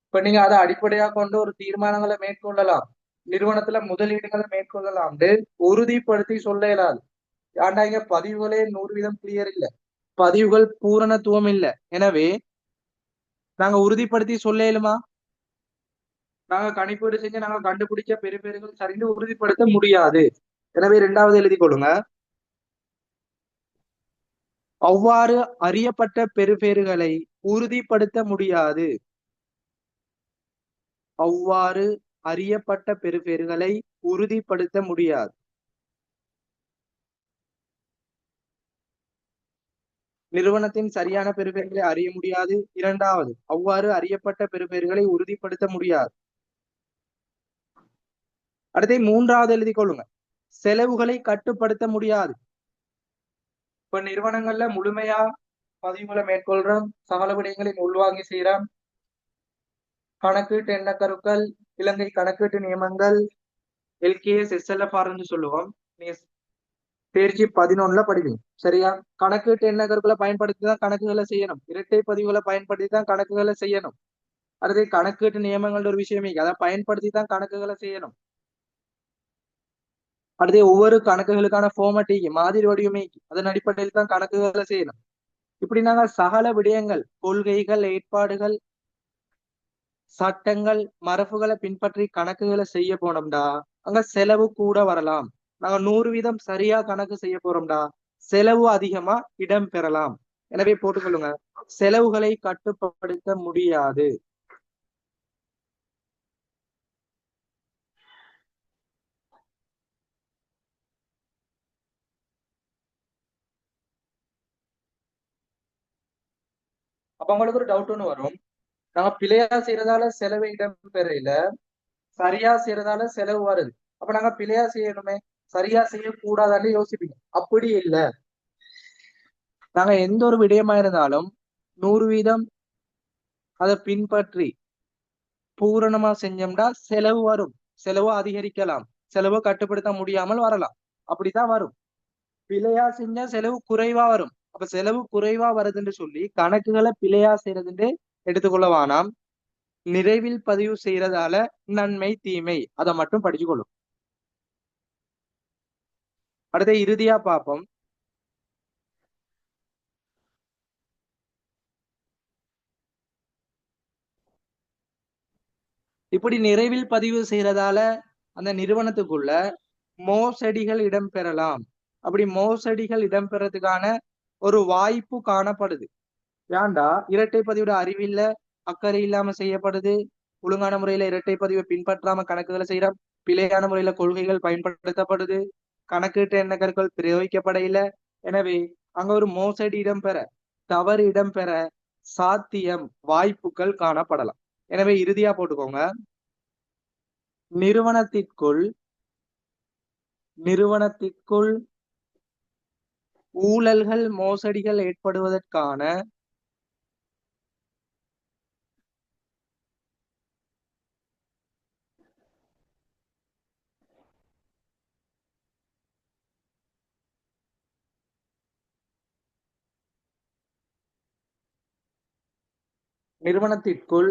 இப்ப நீங்க அதை அடிப்படையா கொண்டு ஒரு தீர்மானங்களை மேற்கொள்ளலாம், நிறுவனத்துல முதலீடுகளை மேற்கொள்ளலாம், உறுதிப்படுத்தி சொல்ல இயலாது. ஏன்டா இங்க பதிவுகளே 100% கிளியர் இல்ல, பதிவுகள் பூரணத்துவம் இல்ல. எனவே நாங்க உறுதிப்படுத்தி சொல்ல இயலுமா? நாங்க கணிப்பீடு செஞ்சு நாங்க கண்டுபிடிச்ச பெறுபேறுகள் சரிந்து உறுதிப்படுத்த முடியாது. எனவே இரண்டாவது எழுதிக் கொள்ளுங்க. அவ்வாறு அறியப்பட்ட பெறுபேறுகளை உறுதிப்படுத்த முடியாது. அவ்வாறு அறியப்பட்ட பெறுபேறுகளை உறுதிப்படுத்த முடியாது. நிறுவனத்தின் சரியான பெறுபேறுகளை அறிய முடியாது. இரண்டாவது, அவ்வாறு அறியப்பட்ட பெறுபேறுகளை உறுதிப்படுத்த முடியாது. அடுத்து மூன்றாவது எழுதிக் கொள்ளுங்க. செலவுகளை கட்டுப்படுத்த முடியாது. இப்ப நிறுவனங்கள்ல முழுமையா பதிவுகளை மேற்கொள்றோம், சகல விடயங்களின் உள்வாங்கி செய்யறோம். கணக்கீட்டு எண்ணக்கருக்கள், இலங்கை கணக்கீட்டு நியமங்கள், எல்கேஎஸ் எஸ்எல்எஃப்ஆர்ன்னு சொல்லுவோம். நீங்க தேர்ச்சி 11ல படிப்பீங்க, சரியா? கணக்கீட்டு எண்ணக்கருக்களை பயன்படுத்தி தான் கணக்குகளை செய்யணும், இரட்டை பதிவுகளை பயன்படுத்தி தான் கணக்குகளை செய்யணும். அடுத்து கணக்கீட்டு நியமங்கள் ஒரு விஷயமே, அதை பயன்படுத்தி தான் கணக்குகளை செய்யணும். அடுத்து ஒவ்வொரு கணக்குகளுக்கான ஃபார்மேட்டிங் மாதிரி வடிவமே, அதன் அடிப்படையில் தான் கணக்குகளை செய்யணும். இப்படி நாங்க சகல விடயங்கள், கொள்கைகள், ஏற்பாடுகள், சட்டங்கள், மரபுகளை பின்பற்றி கணக்குகளை செய்ய போனோம்டா, அங்க செலவு கூட வரலாம். நாங்க 100% சரியா கணக்கு செய்ய போறோம்டா, செலவு அதிகமா இடம் பெறலாம். எனவே போட்டுக்கொள்ளுங்க, செலவுகளை கட்டுப்படுத்த முடியாது. அப்ப உங்களுக்கு ஒரு டவுட் ஒண்ணு வரும், நாங்க பிழையா செய்யறதால செலவு இடம் பெறையில, சரியா செய்யறதால செலவு வருது, அப்ப நாங்க பிழையா செய்யணுமே, சரியா செய்யக்கூடாதான்னு யோசிப்பீங்க. அப்படி இல்ல, நாங்க எந்த ஒரு விடயமா இருந்தாலும் 100% அதை பின்பற்றி பூரணமா செஞ்சோம்னா செலவு வரும், செலவு அதிகரிக்கலாம், செலவு கட்டுப்படுத்த முடியாமல் வரலாம், அப்படித்தான் வரும். பிழையா செஞ்சா செலவு குறைவா வரும். அப்ப செலவு குறைவா வருதுன்னு சொல்லி கணக்குகளை பிழையா செய்யறதுன்னு எடுத்துக்கொள்ள வேணாம். நிறைவில் பதிவு செய்யறதால நன்மை தீமை அதை மட்டும் படிச்சுக்கொள்ளும். அடுத்த இறுதியா பார்ப்போம். இப்படி நிறைவில் பதிவு செய்யறதால அந்த நிறுவனத்துக்குள்ள மோசடிகள் இடம்பெறலாம். அப்படி மோசடிகள் இடம்பெறதுக்கான ஒரு வாய்ப்பு காணப்படுது. ஏன்டா இரட்டை பதிவோட அறிவில்ல, அக்கறை இல்லாம செய்யப்படுது, ஒழுங்கான முறையில இரட்டை பதிவை பின்பற்றாம கணக்குகளை செய்யறோம், பிழையான முறையில கொள்கைகள் பயன்படுத்தப்படுது, கணக்கீட்டு எண்ணக்கற்கள் பிரயோகிக்கப்படையில. எனவே அங்க ஒரு மோசடி இடம்பெற, தவறு இடம்பெற சாத்தியம், வாய்ப்புகள் காணப்படலாம். எனவே இறுதியா போட்டுக்கோங்க, நிறுவனத்திற்குள் நிறுவனத்திற்குள் ஊழல்கள், மோசடிகள் ஏற்படுவதற்கான நிறுவனத்திற்குள்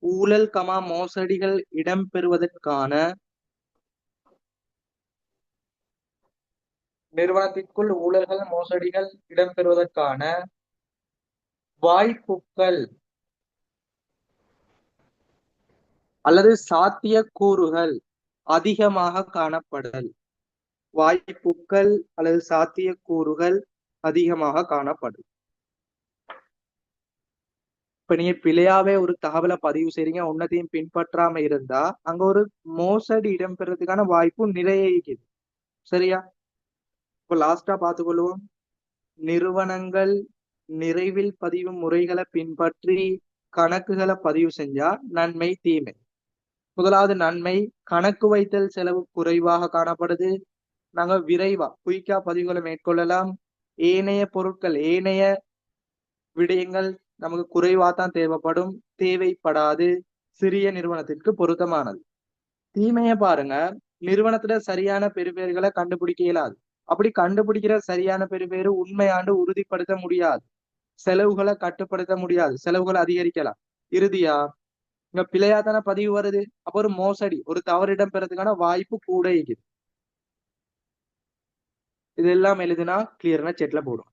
ஊழல், மோசடிகள் இடம்பெறுவதற்கான நிறுவனத்திற்குள் ஊழல்கள், மோசடிகள் இடம்பெறுவதற்கான வாய்ப்புகள் அல்லது சாத்திய கூறுகள் அதிகமாக காணப்படுதல். வாய்ப்புகள் அல்லது சாத்திய கூறுகள் அதிகமாக காணப்படும். இப்ப நீங்க பிழையாவே ஒரு தகவலை பதிவு செய்றீங்க, உன்னதையும் பின்பற்றாம இருந்தா அங்க ஒரு மோசடி இடம்பெறதுக்கான வாய்ப்பு நிறைய இருக்குது. சரியா? இப்ப லாஸ்டா பார்த்துக்கொள்வோம். நிறுவனங்கள் நிறைவில் பதிவு முறைகளை பின்பற்றி கணக்குகளை பதிவு செஞ்சா நன்மை தீமை. முதலாவது நன்மை, கணக்கு வைத்தல் செலவு குறைவாக காணப்படுது. நாங்க விரைவா குயிக்கா பதிவுகளை மேற்கொள்ளலாம். ஏனைய பொருட்கள் ஏனைய விடயங்கள் நமக்கு குறைவா தான் தேவைப்படும், தேவைப்படாது. சிறிய நிறுவனத்திற்கு பொருத்தமானது. தீமையை பாருங்க, நிறுவனத்துல சரியான பெறுபேறுகளை கண்டுபிடிக்க இயலாது. அப்படி கண்டுபிடிக்கிற சரியான பெறுபேறு உண்மையாண்டு உறுதிப்படுத்த முடியாது. செலவுகளை கட்டுப்படுத்த முடியாது, செலவுகளை அதிகரிக்கலாம். இறுதியா இங்க பிழையாதான பதிவு வருது, அப்ப ஒரு மோசடி, ஒரு தவறு இடம்பெறதுக்கான வாய்ப்பு கூட இருக்குது. இதெல்லாம் எழுதுனா கிளியர்னா செட்ல போடும்.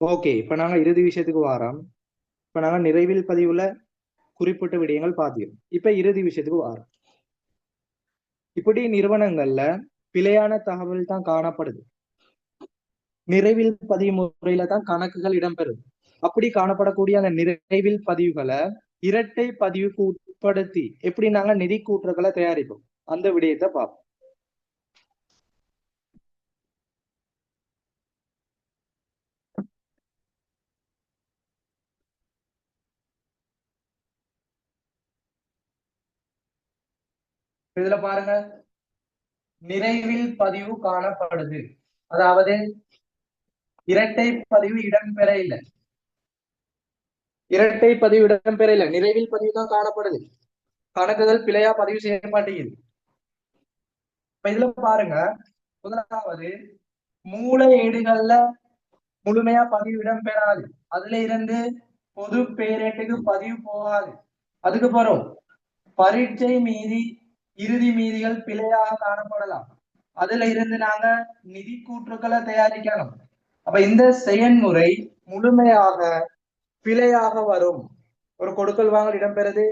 ஓகே, இப்ப நாங்க இறுதி விஷயத்துக்கு வாரோம். இப்ப நாங்க நிறைவில் பதிவுல குறிப்பிட்ட விடயங்கள் பார்த்தோம். இப்ப இறுதி விஷயத்துக்கு வாரோம். இப்படி நிறுவனங்கள்ல பிழையான தகவல் தான் காணப்படுது. நிறைவில் பதிவு முறையில தான் கணக்குகள் இடம்பெறுது. அப்படி காணப்படக்கூடிய அந்த நிறைவில் பதிவுகளை இரட்டை பதிவுக்கு உட்படுத்தி எப்படி நாங்க நிதி கூற்றுகளை தயாரிப்போம், அந்த விடயத்தை பார்ப்போம். இதுல பாருங்க, நிறைவில் பதிவு காணப்படுது, அதாவது இரட்டை பதிவு இடம்பெற இல்லை. இரட்டை பதிவு இடம்பெற இல்லை, நிறைவில் பதிவு தான் காணப்படுது. கணக்குகள் பிழையா பதிவு செய்ய மாட்டேங்குது. இப்ப இதுல பாருங்க, முதலாவது மூல ஏடுகள்ல முழுமையா பதிவு இடம்பெறாது. அதுல இருந்து பொது பேரேட்டுக்கு பதிவு போகாது. அதுக்கு பிறகு பரீட்சை மீதி இறுதி மீதிகள் பிழையாக காணப்படலாம். அதுல இருந்து நாங்க நிதி கூற்றுக்களை தயாரிக்கணும். அப்ப இந்த செயல்முறை முழுமையாக பிழையாக வரும். ஒரு கொடுக்கல் வாங்கல் இடம்பெறுது,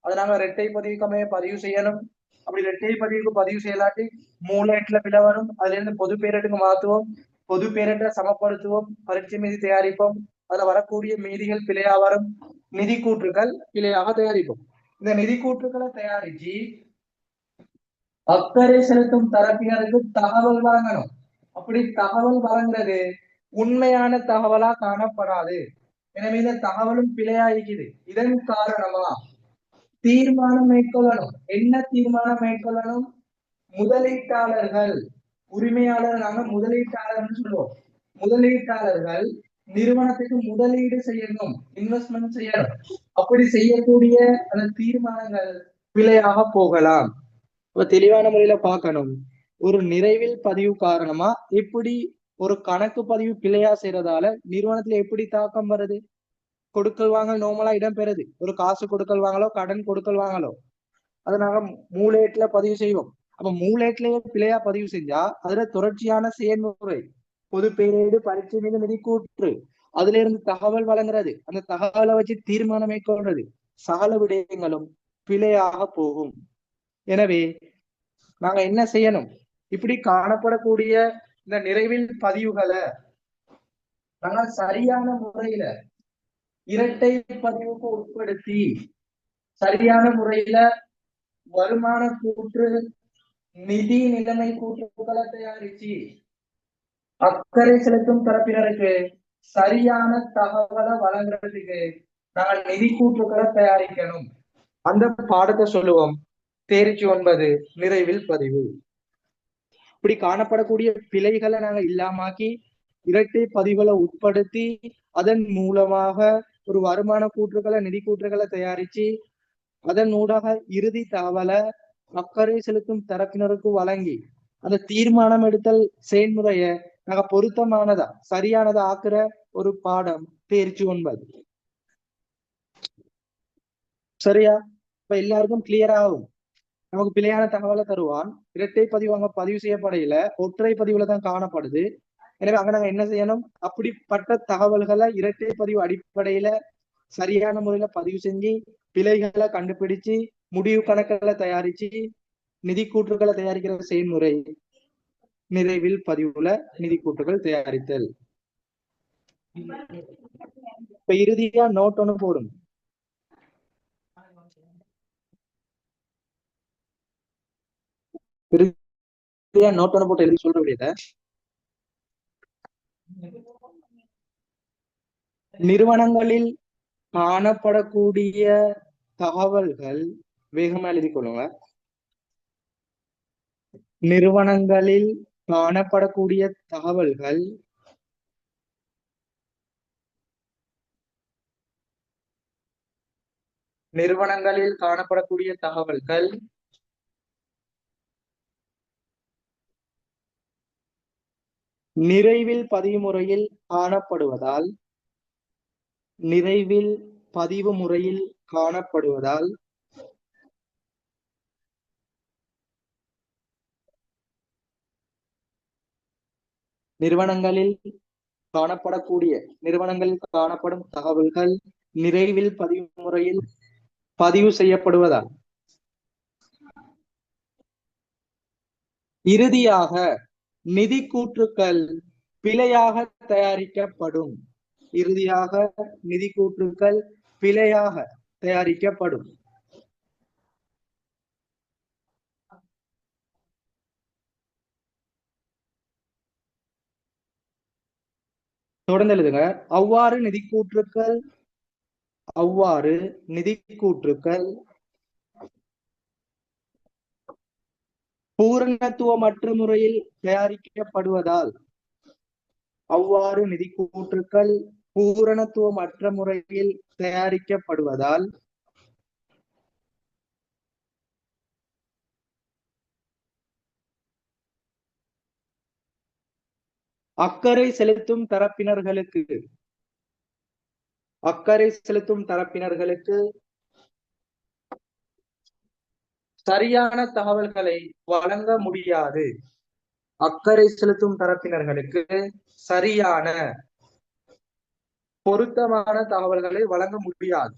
அதை நாங்க இரட்டை பதிவுக்கமே பதிவு செய்யணும். அப்படி இரட்டை பதிவுக்கு பதிவு செய்யலாட்டி மூலேட்டுல பிழை வரும். அதுல இருந்து பொது பேரேட்டுக்கு மாத்துவோம், பொது பேரேட்டை சமப்படுத்துவோம், பரீட்சை மீதி தயாரிப்போம். அதுல வரக்கூடிய மீதிகள் பிழையா வரும், நிதி கூற்றுக்கள் பிழையாக தயாரிப்போம். இந்த நிதி கூற்றுக்களை தயாரிச்சு அக்கறை செலுத்தும் தரப்பினருக்கு தகவல் வழங்கணும். அப்படி தகவல் வழங்குறது உண்மையான தகவலா காணப்படாது. எனவே இந்த தகவலும் பிழையா இருக்குது. இதன் காரணமா தீர்மானம் மேற்கொள்ளணும். என்ன தீர்மானம் மேற்கொள்ளணும்? முதலீட்டாளர்கள், உரிமையாளர் நாங்க முதலீட்டாளர்னு சொல்லுவோம். முதலீட்டாளர்கள் நிறுவனத்துக்கு முதலீடு செய்யணும், இன்வெஸ்ட்மெண்ட் செய்யணும். அப்படி செய்யக்கூடிய அந்த தீர்மானங்கள் பிழையாக போகலாம். இப்ப தெளிவான முறையில பார்க்கணும், ஒரு நிறைவில் பதிவு காரணமா எப்படி ஒரு கணக்கு பதிவு பிழையா செய்யறதால நிறுவனத்துல எப்படி தாக்கம் வருது? கொடுக்கல் வாங்கல் நோமலா இடம்பெறுது. ஒரு காசு கொடுக்கல் வாங்கலோ கடன் கொடுக்கல் வாங்கலோ அதை நாங்க மூலேட்ல பதிவு செய்வோம். அப்ப மூலேட்லயே பிழையா பதிவு செஞ்சா அதுல தொடர்ச்சியான செயல்முறை, பொது பேரேடு, பரீட்சை மீது நிதி கூற்று, அதுல இருந்து தகவல் வழங்குறது, அந்த தகவலை வச்சு தீர்மானம் மேற்கொள்றது, சகல விடயங்களும் பிழையாக போகும். எனவே நாங்க என்ன செய்யணும்? இப்படி காணப்படக்கூடிய இந்த நிறைவில் பதிவுகளை நாங்க சரியான முறையில இரட்டை பதிவுக்கு உட்படுத்தி சரியான முறையில வருமான கூற்று, நிதி நிலைமை கூற்றுக்களை தயாரிச்சு அக்கறை செலுத்தும் தரப்பினருக்கு சரியான தகவலை வழங்குறதுக்கு நாங்கள் நிதி கூற்றுக்களை தயாரிக்கணும். அந்த பாடத்தை சொல்லுவோம் தேர்ச்சி 9 நிறைவில் பதிவு. இப்படி காணப்படக்கூடிய பிழைகளை நாங்க இல்லாமாக்கி இரட்டை பதிவுகளை உட்படுத்தி அதன் மூலமாக ஒரு வருமான கூற்றுக்களை நிதி கூற்றுக்களை தயாரிச்சு அதன் ஊடாக இறுதி தகவலை அக்கறை செலுத்தும் தரப்பினருக்கு வழங்கி அந்த தீர்மானம் எடுத்தல் செயல்முறைய நாங்க பொருத்தமானதா சரியானதா ஆக்குற ஒரு பாடம் தேர்ச்சி 9. சரியா? இப்ப எல்லாருக்கும் கிளியர் ஆகும். நமக்கு பிழையான தகவலை தருவான். இரட்டை பதிவு அங்க பதிவு செய்யப்படையில ஒற்றை பதிவுல தான் காணப்படுது. எனவே அங்க நாங்க என்ன செய்யணும்? அப்படிப்பட்ட தகவல்களை இரட்டை பதிவு அடிப்படையில சரியான முறையில பதிவு செஞ்சு பிழைகளை கண்டுபிடிச்சு முடிவு கணக்குகளை தயாரிச்சு நிதி கூற்றுக்களை தயாரிக்கிற செயல்முறை நிறைவில் பதிவுல நிதி கூற்றுகள் தயாரித்தல். இப்ப இறுதியா நோட் ஒண்ணு போடும். இறுதியா நோட் ஒண்ணு போட்டு எழுதி சொல்ற விட நிறுவனங்களில் காணப்படக்கூடிய தகவல்கள் வேகமா எழுதி கொள்ளுங்க. நிறுவனங்களில் காணப்படக்கூடிய தகவல்கள் நிறைவில் பதிவு முறையில் காணப்படுவதால் நிறுவனங்களில் காணப்படும் தகவல்கள் நிறைவில் பதிவு முறையில் பதிவு செய்யப்படுவதால் இறுதியாக நிதி கூற்றுக்கள் பிழையாக தயாரிக்கப்படும். தொடர்ந்து எழுதுங்க. அவ்வாறு நிதி கூற்றுக்கள் பூரணத்துவமற்ற முறையில் தயாரிக்கப்படுவதால் அக்கறை செலுத்தும் தரப்பினர்களுக்கு சரியான தகவல்களை வழங்க முடியாது. சரியான பொருத்தமான தகவல்களை வழங்க முடியாது.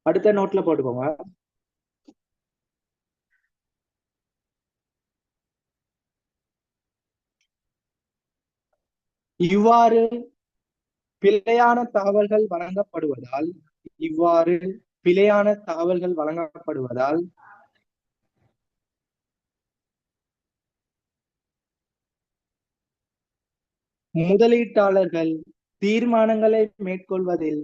அடுத்த நோட்ல போட்டுக்கோங்க. இவ்வாறு பிழையான தகவல்கள் வழங்கப்படுவதால் முதலீட்டாளர்கள் தீர்மானங்களை மேற்கொள்வதில்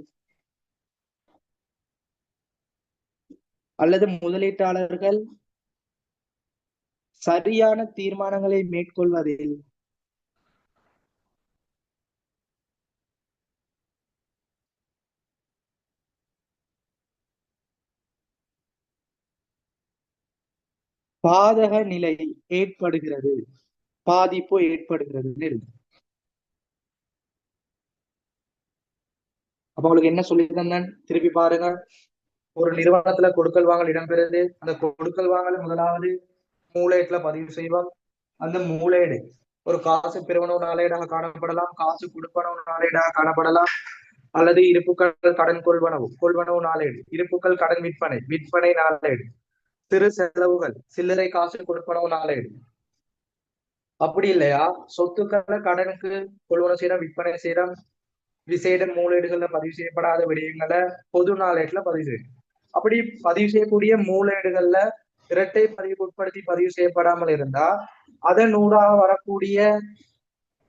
சரியான தீர்மானங்களை மேற்கொள்வதில் பாதக நிலை ஏற்படுகிறது, பாதிப்பு ஏற்படுகிறது. அப்ப உங்களுக்கு என்ன சொல்லி தந்தேன் திருப்பி பாருங்க. ஒரு நிறுவனத்துல கொடுக்கல் வாங்கல் இடம்பெறுது. அந்த கொடுக்கல் வாங்கல் முதலாவது மூலேட்ல பதிவு செய்வோம். அந்த மூலேடு ஒரு காசு பெறுவனவு நாளேடாக காணப்படலாம், காசு கொடுப்பனவு நாளேடாக காணப்படலாம், அல்லது இருப்புக்கள் கடன் கொள்வனவு நாளேடு, இருப்புக்கள் கடன் விற்பனை நாளேடு, சிறு செலவுகள் சில்லறை காசு கொடுப்பனவு நாளேடு. அப்படி இல்லையா சொத்துக்களை கடனுக்கு கொள்வனவு செய்யறோம், விற்பனை செய்யறோம், விசேட மூலேடுகள்ல பதிவு செய்யப்படாத விடயங்களை பொது நாளேட்டுல பதிவு செய்யும். அப்படி பதிவு செய்யக்கூடிய மூலேடுகள்ல இரட்டை பதிவுக்கு உட்படுத்தி பதிவு செய்யப்படாமல் இருந்தா அதன் ஊடாக வரக்கூடிய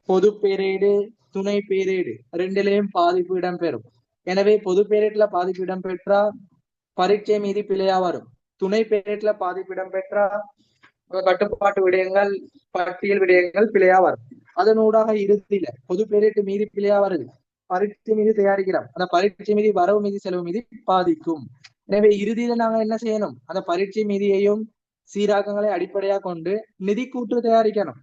பொது பேரேடு, துணை பேரேடு ரெண்டிலையும் பாதிப்பு இடம்பெறும். எனவே பொது பேரேட்ல பாதிப்பு இடம்பெற்றா பரீட்சை மீது பிழையா வரும். துணை பேரேட்ல பாதிப்பு இடம்பெற்றா கட்டுப்பாட்டு விடயங்கள் பட்டியல் விடயங்கள் பிழையா வரும். அதனூடாக இறுதியில பொது பேரேட்டு மீது பிழையா வருது, பரீட்சை மீது தயாரிக்கிறோம், அந்த பரீட்சை மீது வரவு மீது செலவு மீது பாதிக்கும். எனவே இறுதியில நாங்க என்ன செய்யணும், அந்த பரீட்சை மீதியையும் சீராக்கங்களை அடிப்படையா கொண்டு நிதி கூற்று தயாரிக்கணும்.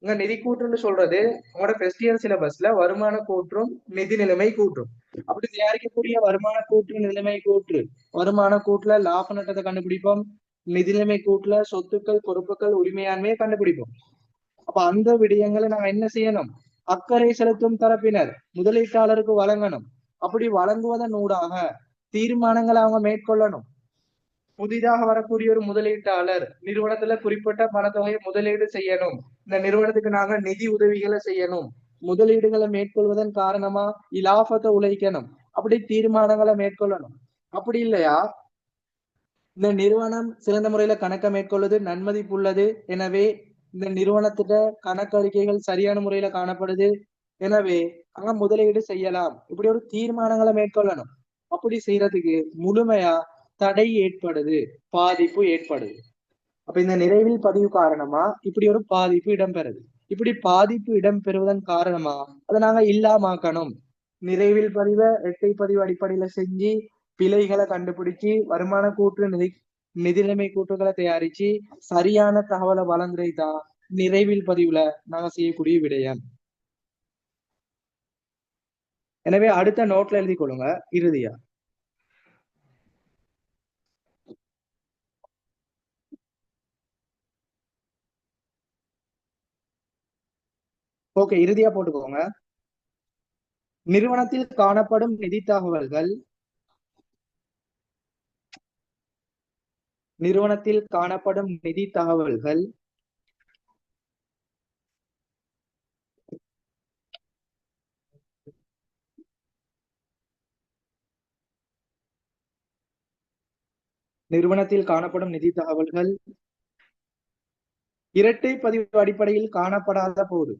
இங்க நிதி கூற்றுன்னு சொல்றது உங்களோட ஃபர்ஸ்ட் இயர் சிலபஸ்ல வருமான கூற்றும் நிதி நிலைமை கூற்றும். அப்படி தயாரிக்கக்கூடிய வருமான கூற்று நிலைமை கூற்று, வருமான கூட்டுல லாப நட்டத்தை கண்டுபிடிப்போம், நிதி நிலைமை கூட்டுல சொத்துக்கள் பொறுப்புகள் உரிமையாண்மையை கண்டுபிடிப்போம். அப்ப அந்த விடயங்களை நாங்க என்ன செய்யணும், அக்கறை செலுத்தும் தரப்பினர் முதலீட்டாளருக்கு வழங்கணும். அப்படி வழங்குவதன் ஊடாக தீர்மானங்களை அவங்க மேற்கொள்ளணும். புதிதாக வரக்கூடிய ஒரு முதலீட்டாளர் நிறுவனத்துல குறிப்பிட்ட பணத்தொகையை முதலீடு செய்யணும், இந்த நிறுவனத்துக்கு நாங்க நிதி உதவிகளை செய்யணும், முதலீடுகளை மேற்கொள்வதன் காரணமா இலாபத்தை உழைக்கணும், அப்படி தீர்மானங்களை மேற்கொள்ளணும். அப்படி இல்லையா இந்த நிறுவனம் சிறந்த முறையில கணக்கை மேற்கொள்வது நன்மதிப்புள்ளது, எனவே இந்த நிறுவனத்திட்ட கணக்கறிக்கைகள் சரியான முறையில காணப்படுது, எனவே அங்க முதலீடு செய்யலாம், இப்படி ஒரு தீர்மானங்களை மேற்கொள்ளணும். அப்படி செய்யறதுக்கு முழுமையா தடை ஏற்படுது, பாதிப்பு ஏற்படுது. அப்ப இந்த நிறைவில் பதிவு காரணமா இப்படி ஒரு பாதிப்பு இடம்பெறுது. இப்படி பாதிப்பு இடம்பெறுவதன் காரணமா அதை நாங்க இல்லாமாக்கணும். நிறைவில் பதிவை இரட்டை பதிவு அடிப்படையில செஞ்சு பிழைகளை கண்டுபிடிச்சு வருமான கூற்று நிதிநிலைமை கூற்றுகளை தயாரிச்சு சரியான தகவலை வழங்குறதுதான் நிறைவில் பதிவுல நாங்க செய்யக்கூடிய விடயம். எனவே அடுத்த நோட்ல எழுதி கொள்ளுங்க இறுதியா. ஓகே, இறுதியா போட்டுக்கோங்க. நிறுவனத்தில் காணப்படும் நிதி தகவல்கள், நிறுவனத்தில் காணப்படும் நிதி தகவல்கள் நிறுவனத்தில் காணப்படும் நிதி தகவல்கள் இரட்டை பதிவு அடிப்படையில் காணப்படாத போது,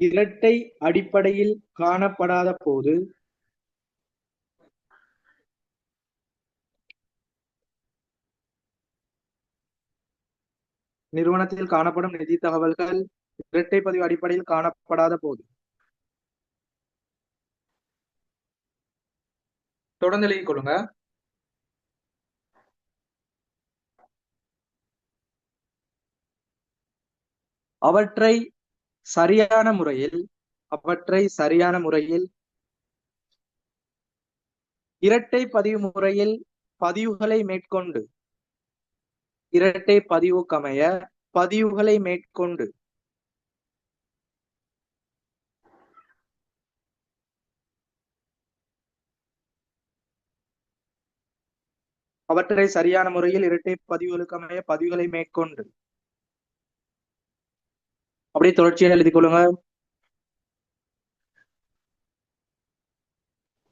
இரட்டை அடிப்படையில் காணப்படாத போது நிறுவனத்தில் காணப்படும் நிதி தகவல்கள் இரட்டை பதிவு அடிப்படையில் காணப்படாத போது தொடர்ந்து எழுதிக் கொள்ளுங்க. அவற்றை சரியான முறையில் இரட்டை பதிவு முறையில் பதிவுகளை மேற்கொண்டு, இரட்டை பதிவுக்கமைய பதிவுகளை மேற்கொண்டு அவற்றை சரியான முறையில் இரட்டை பதிவுகளுக்கமைய பதிவுகளை மேற்கொண்டு அப்படியே தொடர்ச்சியாக எழுதிக் கொள்ளுங்க.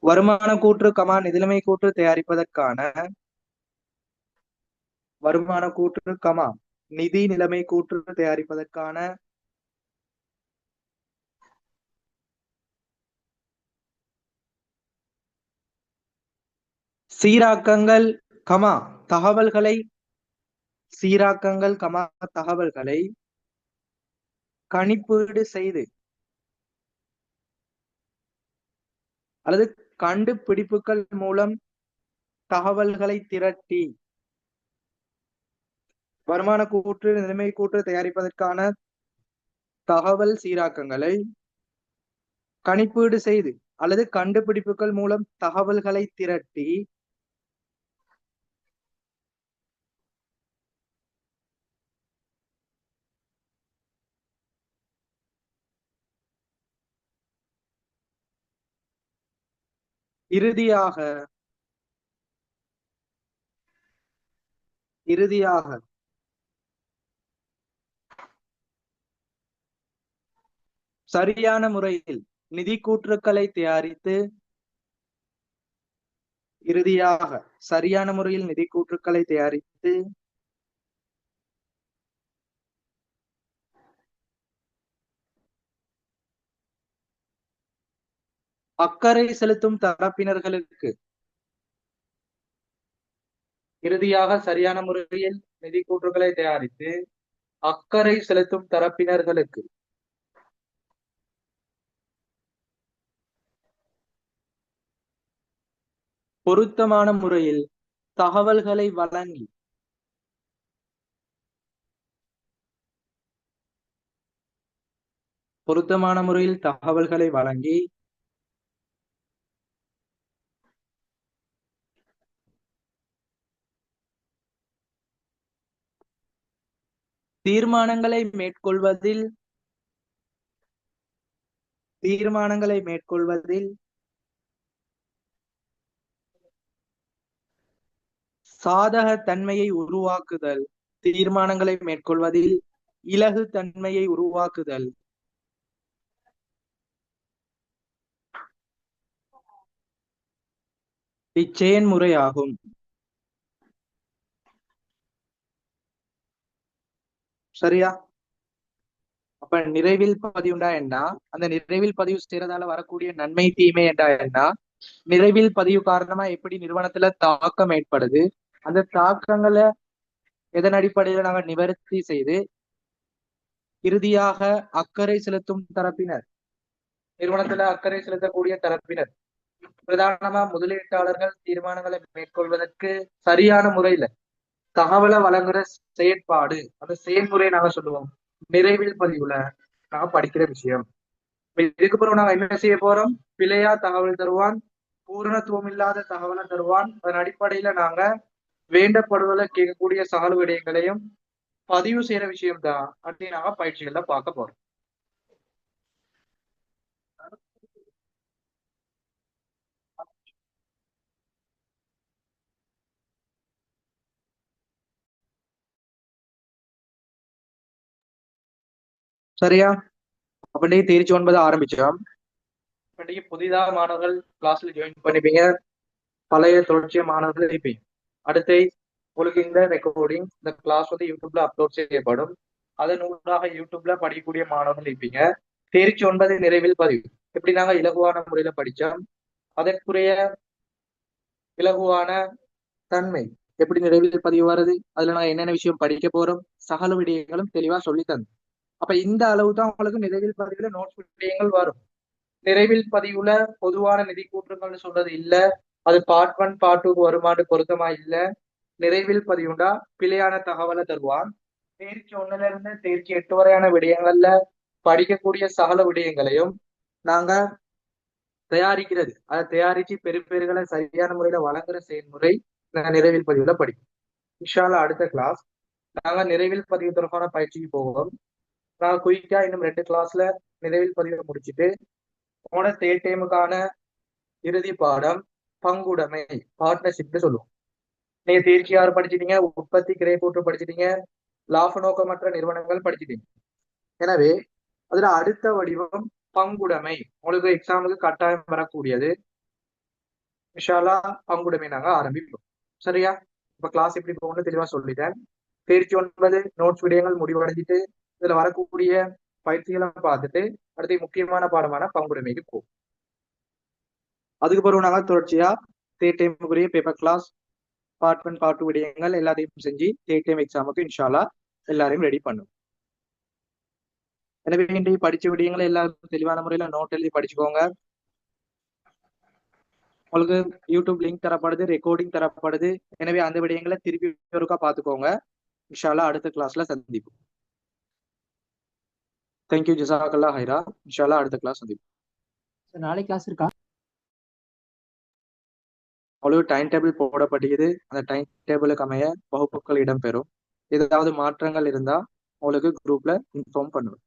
வருமான கூற்று நிதிநிலைமை கூற்று தயாரிப்பதற்கான வருமான கூற்று நிதி நிலைமை கூற்று தயாரிப்பதற்கான சீராக்கங்கள் தகவல்களை தகவல்களை கணிப்பீடு செய்து அல்லது கண்டுபிடிப்புகள் மூலம் தகவல்களை திரட்டி வருமான கூற்று நிலைமை கூற்று தயாரிப்பதற்கான தகவல் சீராக்கங்களை கணிப்பீடு செய்து அல்லது கண்டுபிடிப்புகள் மூலம் தகவல்களை திரட்டி இறுதியாக சரியான முறையில் நிதி கூற்றுக்களை தயாரித்து அக்கறை செலுத்தும் தரப்பினர்களுக்கு. இறுதியாக சரியான முறையில் நிதி கூற்றுகளை தயாரித்து அக்கறை செலுத்தும் தரப்பினர்களுக்கு. பொருத்தமான முறையில் தகவல்களை வழங்கி. பொருத்தமான முறையில் தகவல்களை வழங்கி தீர்மானங்களை மேற்கொள்வதில் சாதக தன்மையை உருவாக்குதல். தீர்மானங்களை மேற்கொள்வதில் இலகு தன்மையை உருவாக்குதல். இச்செயன்முறையாகும். சரியா? அப்ப நிறைவில் பதிவுண்டா என்ன, அந்த நிறைவில் பதிவு செய்யறதால வரக்கூடிய நன்மை தீமை என்றா என்ன, நிறைவில் பதிவு காரணமா எப்படி நிறுவனத்துல தாக்கம் ஏற்படுது, அந்த தாக்கங்களை எதன் அடிப்படையில நாங்க நிவர்த்தி செய்து இறுதியாக அக்கறை செலுத்தும் தரப்பினர், நிறுவனத்துல அக்கறை செலுத்தக்கூடிய தரப்பினர், பிரதானமா முதலீட்டாளர்கள் தீர்மானங்களை மேற்கொள்வதற்கு சரியான முறையில தகவலை வழங்குற செயற்பாடு, அந்த செயல்முறையை நாங்க சொல்லுவோம் நிறைவில் பதிவுல நாங்க படிக்கிற விஷயம். இதுக்கு பிறகு நாங்க என்ன செய்ய போறோம், பிழையா தகவல் தருவான், பூரணத்துவம் இல்லாத தகவலை தருவான், அதன் அடிப்படையில நாங்க வேண்டப்படுவதை கேட்கக்கூடிய சகல விடயங்களையும் பதிவு செய்யற விஷயம் தான் அப்படின்னு நாங்க பயிற்சிகள்ல பார்க்க போறோம். சரியா? அப்ப இன்னைக்கு தேர்ச்சி 9 ஆரம்பிச்சோம். இன்னைக்கு புதிதாக மாணவர்கள் கிளாஸ்ல ஜாயின் பண்ணிப்பீங்க, பழைய தொடர்ச்சிய மாணவர்கள் இருப்பீங்க. அடுத்து உங்களுக்கு இந்த ரெக்கார்டிங், இந்த கிளாஸ் வந்து யூடியூப்ல அப்லோட் செய்யப்படும். அதன் ஊடாக யூடியூப்ல படிக்கக்கூடிய மாணவர்கள் இருப்பீங்க. தேர்ச்சி 9 நிறைவில் பதிவு எப்படி நாங்க இலகுவான முறையில படிச்சோம், அதற்குரிய இலகுவான தன்மை எப்படி நிறைவில் பதிவு வருது, அதுல நாங்க என்னென்ன விஷயம் படிக்க போறோம், சகல விடயங்களும் தெளிவா சொல்லி தந்தோம். அப்ப இந்த அளவு தான் உங்களுக்கு நிறைவில் பதிவுல நோட்ஸ் விடயங்கள் வரும். நிறைவில் பதிவுல பொதுவான நிதி கூற்றுங்கள்னு சொல்றது இல்ல, அது பார்ட் 1 பார்ட் 2 வருமானு பொருத்தமா இல்ல. நிறைவில் பதிவுண்டா பிழையான தகவலை தருவான். தேர்ச்சி 1ல இருந்து தேர்ச்சி 8 வரையான விடயங்கள்ல படிக்கக்கூடிய சகல விடயங்களையும் நாங்க தயாரிக்கிறது, அதை தயாரிச்சு பெறுபேறுகளை சரியான முறையில வழங்குற செயல்முறை நிறைவில் பதிவுல படிக்கும். இன்ஷால்லா அடுத்த கிளாஸ் நாங்க நிறைவில் பதிவு தொடர்பான பயிற்சிக்கு போவோம். நாங்க குயிக்கா இன்னும் 2 கிளாஸ்ல நிறைவில் பதிவை முடிச்சுட்டு போன தேர்ட் டைமுக்கான இறுதி பாடம் பங்குடைமை, பார்ட்னர்ஷிப்னு சொல்லுவோம். நீங்க தேர்ச்சி 6 படிச்சிட்டீங்க, உற்பத்தி கிரை கூற்று படிச்சிட்டீங்க, லாப நோக்கமற்ற நிறுவனங்கள் படிச்சிட்டீங்க. எனவே அதுல அடுத்த வடிவம் பங்குடைமை உங்களுக்கு எக்ஸாமுக்கு கட்டாயம் வரக்கூடியது. இன்ஷால்லா பங்குடைமை நாங்க ஆரம்பிப்போம். சரியா? இப்ப கிளாஸ் எப்படி போகணும்னு தெளிவா சொல்லிட்டேன். தேர்ச்சி 9 நோட்ஸ் விடயங்கள் முடிவடைஞ்சிட்டு இதுல வரக்கூடிய பயிற்சிகளை பார்த்துட்டு அடுத்த முக்கியமான பாடமான பங்குடைமைக்கு போகும். அதுக்கு பிறகு நாங்க தொடர்ச்சியா தேர்ட் டைமுக்குரிய பேப்பர் கிளாஸ் பார்ட் 1 பார்ட் 2 விடயங்கள் எல்லாத்தையும் செஞ்சு தேர்ட் டைம் எக்ஸாமுக்கு இன்ஷால்லா எல்லாரையும் ரெடி பண்ணும். எனவே இன்றைக்கு படிச்ச விடயங்களை எல்லாரும் தெளிவான முறையில நோட் எழுதி படிச்சுக்கோங்க. உங்களுக்கு யூடியூப் லிங்க் தரப்படுது, ரெக்கார்டிங் தரப்படுது. எனவே அந்த விடயங்களை திருப்பி ஒருக்கா பார்த்துக்கோங்க. இன்ஷால்லா அடுத்த கிளாஸ்ல சந்திப்போம். தேங்க்யூ, ஜஸாக்கல்லா ஹைரா. இன்ஷால்லா அடுத்த கிளாஸ் சந்திப்போம். நாளைக்கு கிளாஸ் இருக்கா? அவ்வளவு டைம் டேபிள் போடப்பட்டிருக்குது. அந்த டைம் டேபிளுக்கு அமைய வகுப்புகள் இடம்பெறும். ஏதாவது மாற்றங்கள் இருந்தா உங்களுக்கு குரூப்ல இன்ஃபார்ம் பண்ணுவேன்.